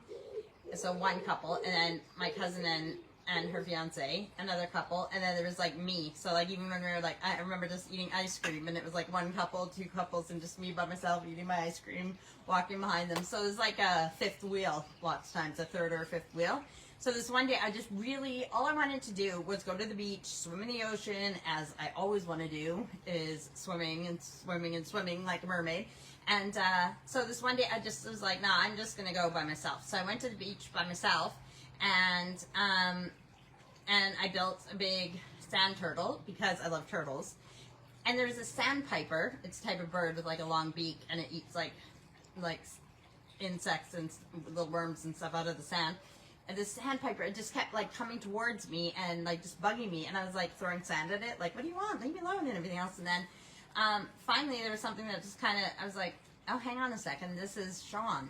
so one couple, and then my cousin and her fiance, another couple, and then there was like me. So like even when we were like, I remember just eating ice cream, and it was like one couple, two couples, and just me by myself eating my ice cream, walking behind them. So it was like a fifth wheel, lots of times, a third or a fifth wheel. So this one day, I just really, all I wanted to do was go to the beach, swim in the ocean, as I always want to do, is swimming and swimming and swimming like a mermaid. And so this one day, I just was like, nah, I'm just going to go by myself. So I went to the beach by myself, and I built a big sand turtle because I love turtles. And there's a sandpiper. It's a type of bird with like a long beak, and it eats like insects and little worms and stuff out of the sand. And this sandpiper, it just kept like coming towards me and like just bugging me. And I was like throwing sand at it, like, what do you want? Leave me alone and everything else. And then finally there was something that just kind of, I was like, oh, hang on a second. This is Sean.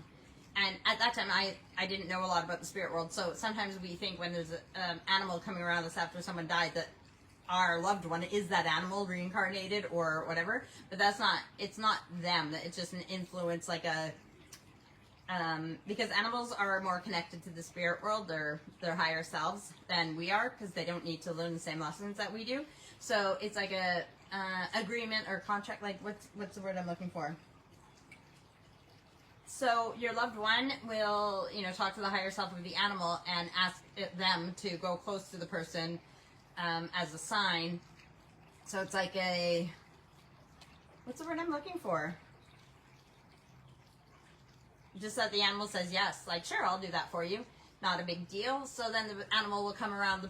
And at that time, I didn't know a lot about the spirit world. So sometimes we think when there's an animal coming around us after someone died that our loved one is that animal reincarnated or whatever. But that's not, it's not them. It's just an influence, like a because animals are more connected to the spirit world, their higher selves, than we are, because they don't need to learn the same lessons that we do. So it's like a agreement or contract. Like what's the word I'm looking for? So your loved one will, talk to the higher self of the animal and ask them to go close to the person as a sign. So it's like what's the word I'm looking for? Just that the animal says yes, like, sure, I'll do that for you. Not a big deal. So then the animal will come around the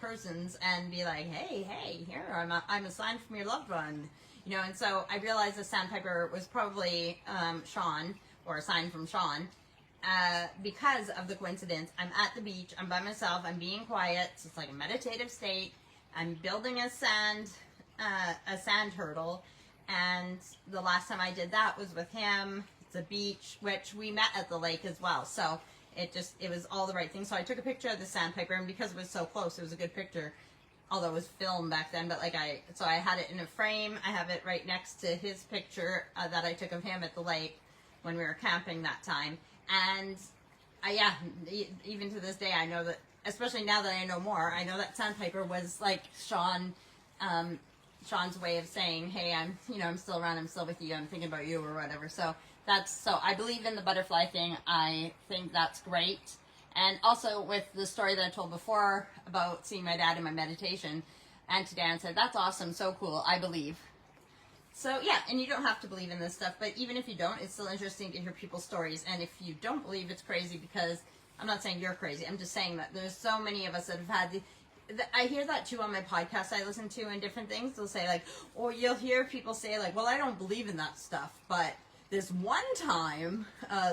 persons, and be like, hey, here, I'm a sign from your loved one. And so I realized the sandpiper was probably Sean, or a sign from Sean, because of the coincidence. I'm at the beach, I'm by myself, I'm being quiet, so it's like a meditative state. I'm building a sand turtle, and the last time I did that was with him. It's a beach, which we met at the lake as well, so it was all the right thing. So I took a picture of the sandpiper, and because it was so close, it was a good picture, although it was filmed back then. But so I had it in a frame. I have it right next to his picture that I took of him at the lake when we were camping that time. And even to this day, I know that, especially now that I know more, I know that sandpiper was like Sean's way of saying, hey, I'm still around, I'm still with you, I'm thinking about you, or whatever. So I believe in the butterfly thing. I think that's great. And also with the story that I told before about seeing my dad in my meditation, Auntie Dan said, that's awesome, so cool, I believe. So yeah, and you don't have to believe in this stuff, but even if you don't, it's still interesting to hear people's stories. And if you don't believe, it's crazy, because I'm not saying you're crazy, I'm just saying that there's so many of us that have had I hear that too on my podcast I listen to and different things. They'll say like, or you'll hear people say like, well, I don't believe in that stuff, but this one time,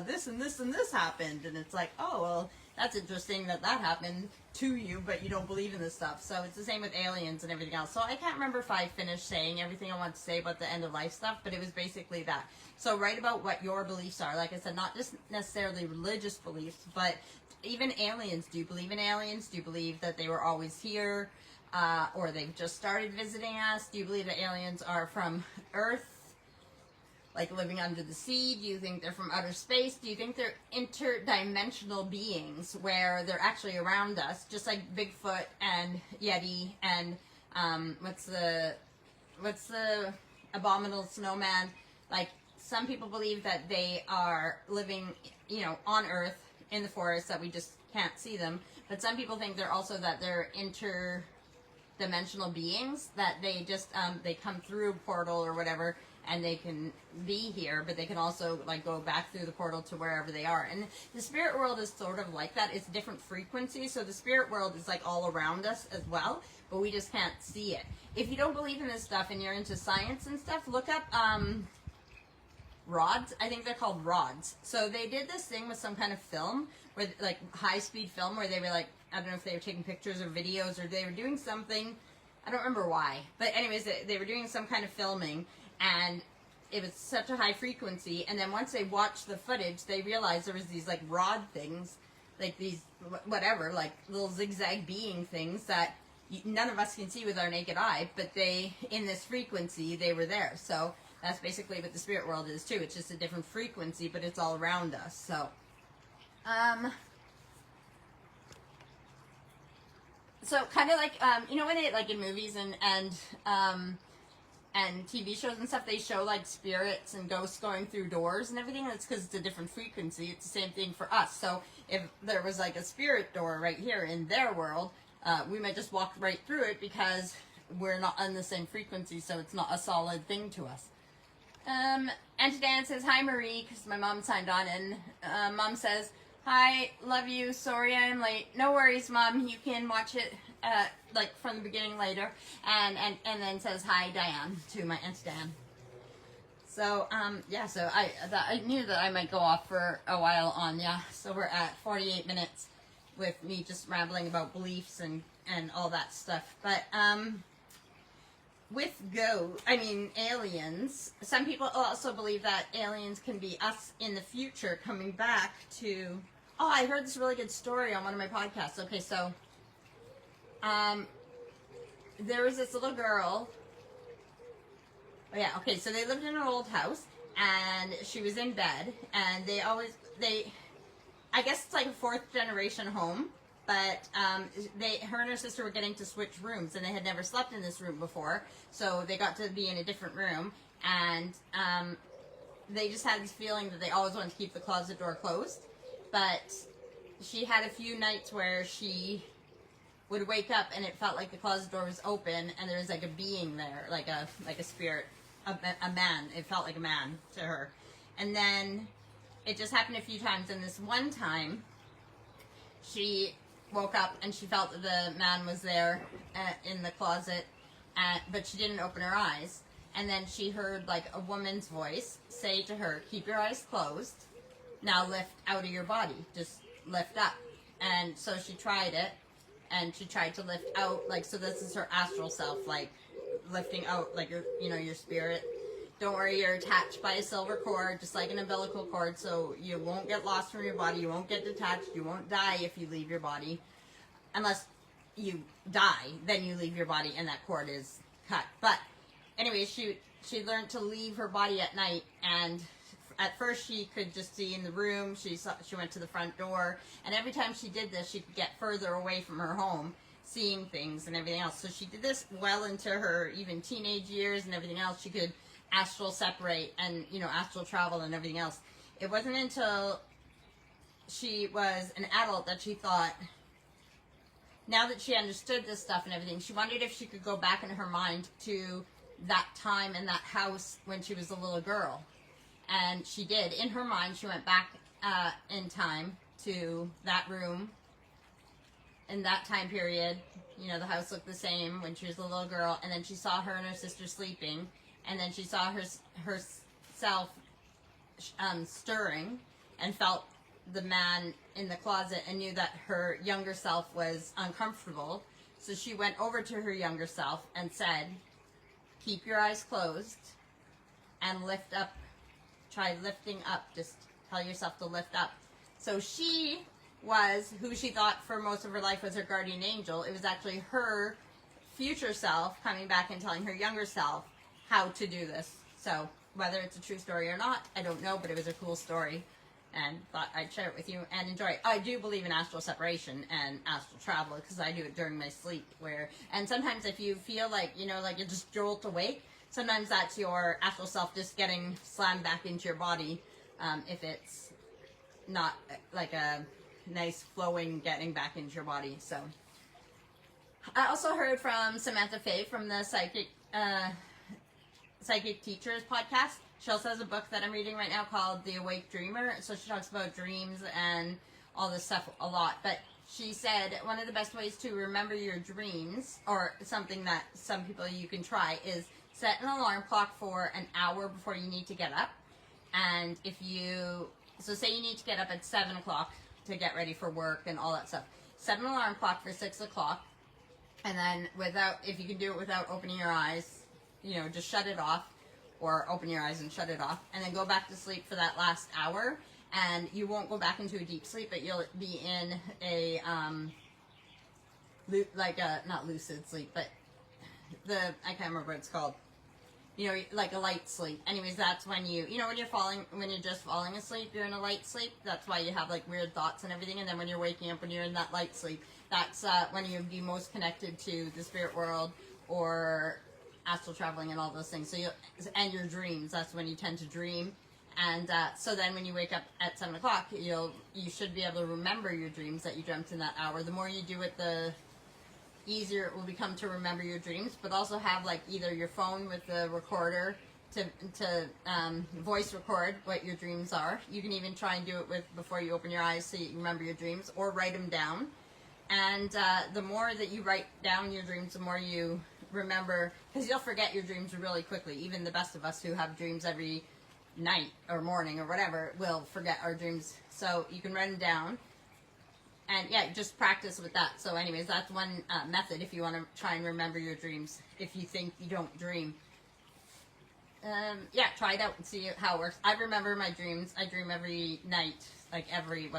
this and this and this happened. And it's like, oh, well, that's interesting that happened to you, but you don't believe in this stuff. So it's the same with aliens and everything else. So I can't remember if I finished saying everything I want to say about the end of life stuff, but it was basically that. So write about what your beliefs are. Like I said, not just necessarily religious beliefs, but even aliens. Do you believe in aliens? Do you believe that they were always here? Or they've just started visiting us? Do you believe that aliens are from Earth, like living under the sea? Do you think they're from outer space? Do you think they're interdimensional beings where they're actually around us, just like Bigfoot and Yeti and what's the abominable snowman? Like, some people believe that they are living, on Earth in the forest, that we just can't see them. But some people think they're interdimensional beings, that they just they come through a portal or whatever, and they can be here, but they can also like go back through the portal to wherever they are. And the spirit world is sort of like that. It's different frequencies. So the spirit world is like all around us as well, but we just can't see it. If you don't believe in this stuff and you're into science and stuff, look up rods. I think they're called rods. So they did this thing with some kind of film, where like high-speed film, where they were like, I don't know if they were taking pictures or videos, or they were doing something. I don't remember why. But anyways, they were doing some kind of filming, and it was such a high frequency. And then once they watched the footage, they realized there was these like rod things, like these whatever, like little zigzag being things that none of us can see with our naked eye, but they, in this frequency, they were there. So that's basically what the spirit world is too. It's just a different frequency, but it's all around us. So, so kind of like, when they, like in movies and TV shows and stuff, they show like spirits and ghosts going through doors and everything. That's because it's a different frequency. It's the same thing for us. So if there was like a spirit door right here in their world, we might just walk right through it because we're not on the same frequency, so it's not a solid thing to us. Auntie Dan says, hi Marie, because my mom signed on, and Mom says, hi, love you, sorry I'm late. No worries, Mom, you can watch it like from the beginning later. And then says, hi Diane, to my Auntie Dan. So, yeah, so I knew that I might go off for a while on, yeah. So we're at 48 minutes with me just rambling about beliefs and all that stuff. But, with aliens, some people also believe that aliens can be us in the future coming back to... Oh, I heard this really good story on one of my podcasts. Okay, so, there was this little girl... Oh, yeah, okay, so they lived in an old house, and she was in bed, and I guess it's like a 4th generation home, but her and her sister were getting to switch rooms, and they had never slept in this room before, so they got to be in a different room, and they just had this feeling that they always wanted to keep the closet door closed. But she had a few nights where she would wake up and it felt like the closet door was open, and there was like a being there, like a spirit, a man. It felt like a man to her. And then it just happened a few times, and this one time she woke up and she felt that the man was there in the closet, but she didn't open her eyes. And then she heard like a woman's voice say to her, "Keep your eyes closed. Now lift out of your body. Just lift up." And so she tried it, and she tried to lift out, like, so this is her astral self, like lifting out, like your spirit. Don't worry, you're attached by a silver cord, just like an umbilical cord, so you won't get lost from your body, you won't get detached, you won't die if you leave your body. Unless you die, then you leave your body and that cord is cut. But anyway, she learned to leave her body at night, and at first she could just see in the room. She went to the front door, and every time she did this, she could get further away from her home, seeing things and everything else. So she did this well into her even teenage years and everything else. She could astral separate and astral travel and everything else. It wasn't until she was an adult that she thought, now that she understood this stuff and everything, she wondered if she could go back in her mind to that time in that house when she was a little girl. And she did. In her mind, she went back in time to that room in that time period. The house looked the same when she was a little girl, and then she saw her and her sister sleeping, and then she saw herself stirring and felt the man in the closet and knew that her younger self was uncomfortable. So she went over to her younger self and said, "Keep your eyes closed and lift up. Try lifting up. Just tell yourself to lift up." So she was who she thought for most of her life was her guardian angel. It was actually her future self coming back and telling her younger self how to do this. So whether it's a true story or not, I don't know, but it was a cool story, and thought I'd share it with you and enjoy it. I do believe in astral separation and astral travel, because I do it during my sleep, and sometimes if you feel like, like you just jolt awake, sometimes that's your astral self just getting slammed back into your body, if it's not like a nice flowing getting back into your body. So I also heard from Samantha Faye from the Psychic Teachers podcast. She also has a book that I'm reading right now called The Awake Dreamer. So she talks about dreams and all this stuff a lot. But she said one of the best ways to remember your dreams, or something that some people you can try, is set an alarm clock for an hour before you need to get up. And so say you need to get up at 7 o'clock to get ready for work and all that stuff. Set an alarm clock for 6 o'clock. And then if you can do it without opening your eyes, just shut it off, or open your eyes and shut it off, and then go back to sleep for that last hour. And you won't go back into a deep sleep, but you'll be in a not lucid sleep, but I can't remember what it's called. Like a light sleep. Anyways, that's when when you're just falling asleep, you're in a light sleep. That's why you have like weird thoughts and everything. And then when you're waking up, when you're in that light sleep, that's when you'll be most connected to the spirit world or astral traveling and all those things. So and your dreams, that's when you tend to dream. And so then when you wake up at 7 o'clock, you should be able to remember your dreams that you dreamt in that hour. The more you do it, the easier it will become to remember your dreams. But also have like either your phone with the recorder to voice record what your dreams are. You can even try and do it before you open your eyes so you remember your dreams, or write them down. And the more that you write down your dreams, the more you remember, because you'll forget your dreams really quickly. Even the best of us who have dreams every night or morning or whatever will forget our dreams. So you can write them down, and just practice with that. So anyways, that's one method if you want to try and remember your dreams if you think you don't dream. Try it out and see how it works. I remember my dreams. I dream every night, like every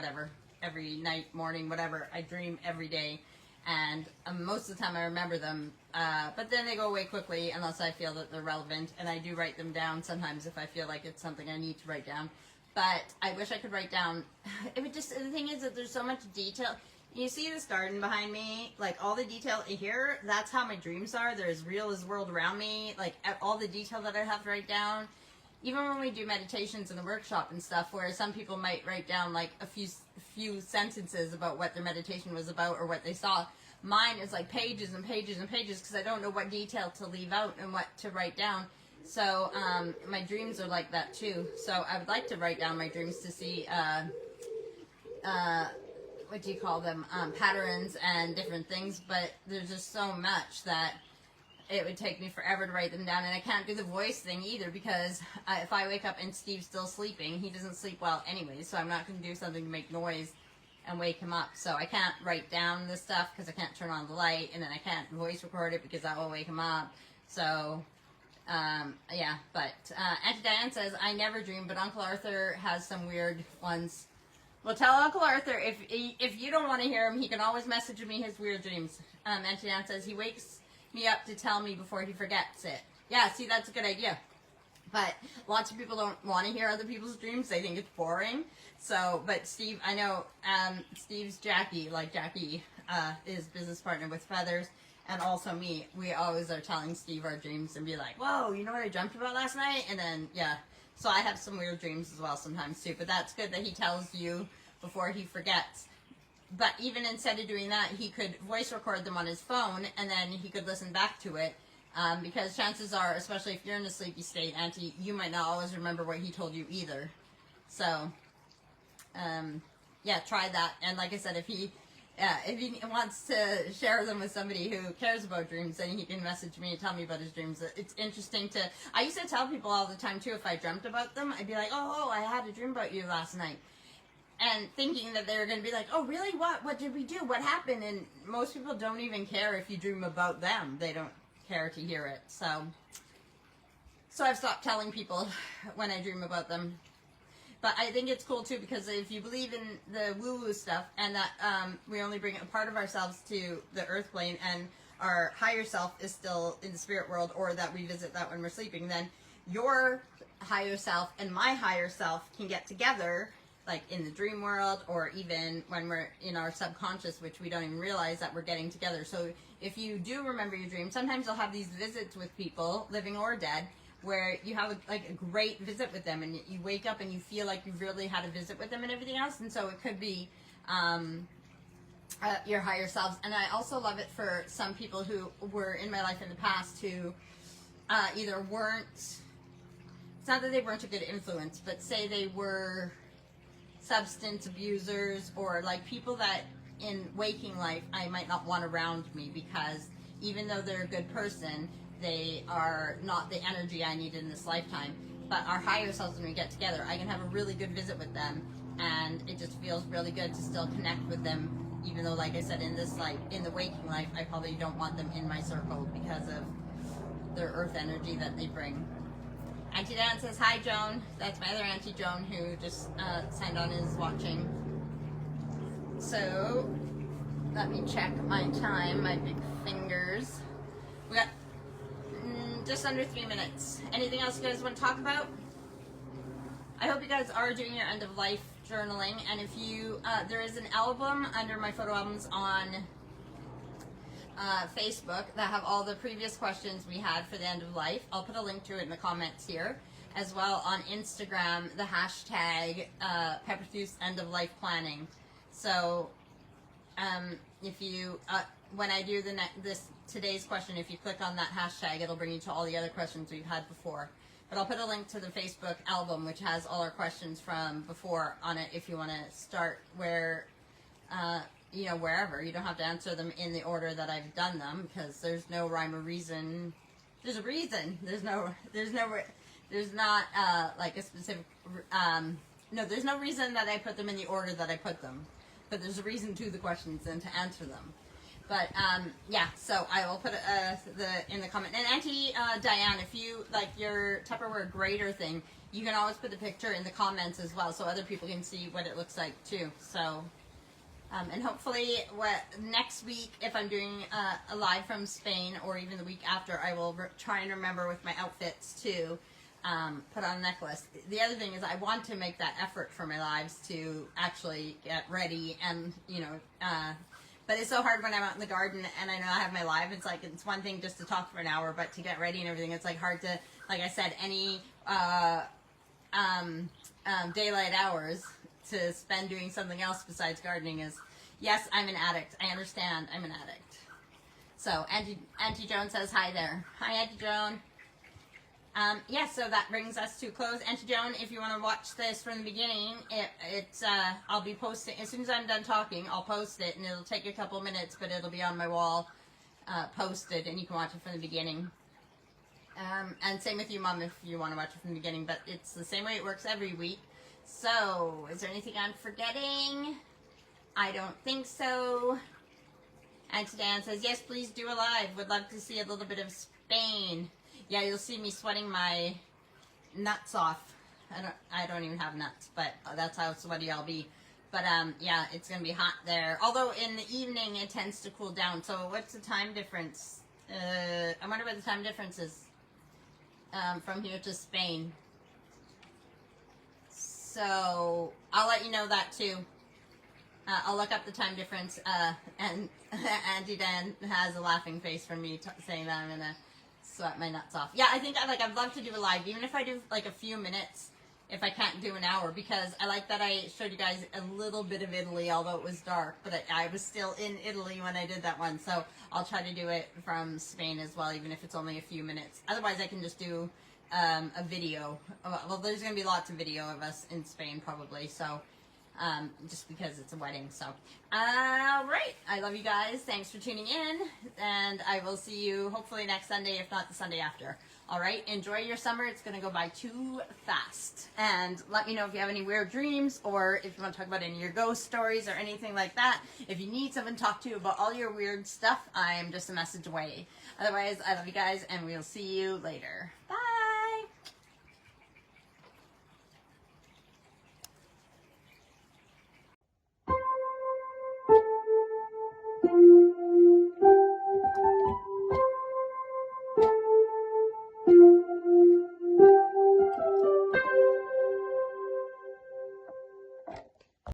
night, morning, whatever. I dream every day. and most of the time I remember them, but then they go away quickly unless I feel that they're relevant, and I do write them down sometimes if I feel like it's something I need to write down. But I wish I could write down, it would just, the thing is that there's so much detail. You see this garden behind me, like all the detail here, that's how my dreams are. They're as real as the world around me, like all the detail that I have to write down. Even when we do meditations in the workshop and stuff, where some people might write down like a few sentences about what their meditation was about or what they saw, mine is like pages and pages and pages, because I don't know what detail to leave out and what to write down. So my dreams are like that too. So I would like to write down my dreams to see what do you call them, patterns and different things, but there's just so much that it would take me forever to write them down. And I can't do the voice thing either, because if I wake up and Steve's still sleeping, he doesn't sleep well anyway, so I'm not going to do something to make noise and wake him up. So I can't write down this stuff because I can't turn on the light, and then I can't voice record it because that will wake him up. So yeah, but Auntie Diane says, I never dream, but Uncle Arthur has some weird ones. Well, tell Uncle Arthur, if you don't want to hear him, he can always message me his weird dreams. Auntie Diane says, he wakes me up to tell me before he forgets it. Yeah, see, that's a good idea. But lots of people don't want to hear other people's dreams. They think it's boring. So, but Steve, I know, Steve's Jackie, like Jackie is business partner with Feathers, and also me. We always are telling Steve our dreams and be like, whoa, you know what I dreamt about last night? And then, yeah. So I have some weird dreams as well sometimes too. But that's good that he tells you before he forgets. But even instead of doing that, he could voice record them on his phone, and then he could listen back to it. Because chances are, especially if you're in a sleepy state, Auntie, you might not always remember what he told you either. So, yeah, try that. And like I said, if he wants to share them with somebody who cares about dreams, then he can message me and tell me about his dreams. It's interesting to, I used to tell people all the time too, if I dreamt about them, I'd be like, oh, I had a dream about you last night. And thinking that they were going to be like, oh, really? What did we do? What happened? And most people don't even care if you dream about them. They don't care to hear it. So I've stopped telling people when I dream about them. But I think it's cool too, because if you believe in the woo-woo stuff, and that we only bring a part of ourselves to the earth plane, and our higher self is still in the spirit world, or that we visit that when we're sleeping, then your higher self and my higher self can get together, like in the dream world, or even when we're in our subconscious, which we don't even realize that we're getting together. So if you do remember your dream, sometimes you'll have these visits with people, living or dead, where you have a great visit with them, and you wake up and you feel like you've really had a visit with them and everything else. And so it could be your higher selves. And I also love it for some people who were in my life in the past who either weren't, it's not that they weren't a good influence, but say they were substance abusers, or like people that in waking life I might not want around me, because even though they're a good person, they are not the energy I need in this lifetime. But our higher selves, when we get together, I can have a really good visit with them, and it just feels really good to still connect with them, even though, like I said, in this life, in the waking life, I probably don't want them in my circle because of their earth energy that they bring. Auntie Dan says, hi, Joan. That's my other Auntie Joan, who just signed on and is watching. So, let me check my time, my big fingers. We got just under 3 minutes. Anything else you guys want to talk about? I hope you guys are doing your end of life journaling, and if you, there is an album under my photo albums on Facebook that have all the previous questions we had for the end of life. I'll put a link to it in the comments here. As well on Instagram, the hashtag Peppertooth End of Life Planning. So if you, when I do today's question, if you click on that hashtag, it'll bring you to all the other questions we've had before. But I'll put a link to the Facebook album, which has all our questions from before on it, if you want to start where, you know, wherever. You don't have to answer them in the order that I've done them, because there's no rhyme or reason. There's a reason. There's not like a specific, no, there's no reason that I put them in the order that I put them. But there's a reason to the questions and to answer them. But, yeah, so I will put in the comment. And Auntie Diane, if you, like your Tupperware grater thing, you can always put the picture in the comments as well, so other people can see what it looks like too. So, And hopefully next week, if I'm doing a live from Spain, or even the week after, I will try and remember with my outfits to put on a necklace. The other thing is I want to make that effort for my lives to actually get ready, and but it's so hard when I'm out in the garden and I know I have my live. It's like, it's one thing just to talk for an hour, but to get ready and everything, it's like hard to, like I said, any daylight hours to spend doing something else besides gardening is, yes, I'm an addict. I understand I'm an addict. So Auntie Joan says hi there. Hi, Auntie Joan. Yeah, so that brings us to close. Auntie Joan, if you want to watch this from the beginning, I'll be posting, as soon as I'm done talking, I'll post it, and it'll take a couple minutes, but it'll be on my wall, posted, and you can watch it from the beginning. And same with you, Mom, if you want to watch it from the beginning, but it's the same way it works every week. So, is there anything I'm forgetting? I don't think so. Auntie Dan says, yes, please do a live. Would love to see a little bit of Spain. Yeah, you'll see me sweating my nuts off. I don't even have nuts, but that's how sweaty I'll be. But yeah, it's gonna be hot there. Although in the evening it tends to cool down. So what's the time difference? I wonder what the time difference is from here to Spain. So I'll let you know that too. I'll look up the time difference. And Auntie Dan has a laughing face from me saying that I'm gonna sweat my nuts off. Yeah, I think I'd love to do a live, even if I do like a few minutes, if I can't do an hour, because I like that I showed you guys a little bit of Italy, although it was dark, but I was still in Italy when I did that one, so I'll try to do it from Spain as well, even if it's only a few minutes. Otherwise, I can just do a video. Well, there's going to be lots of video of us in Spain probably, so just because it's a wedding. So all right, I love you guys. Thanks for tuning in, and I will see you hopefully next Sunday, if not the Sunday after. All right, enjoy your summer. It's going to go by too fast. And let me know if you have any weird dreams, or if you want to talk about any of your ghost stories or anything like that. If you need someone to talk to about all your weird stuff, I am just a message away. Otherwise, I love you guys, and we'll see you later. Bye.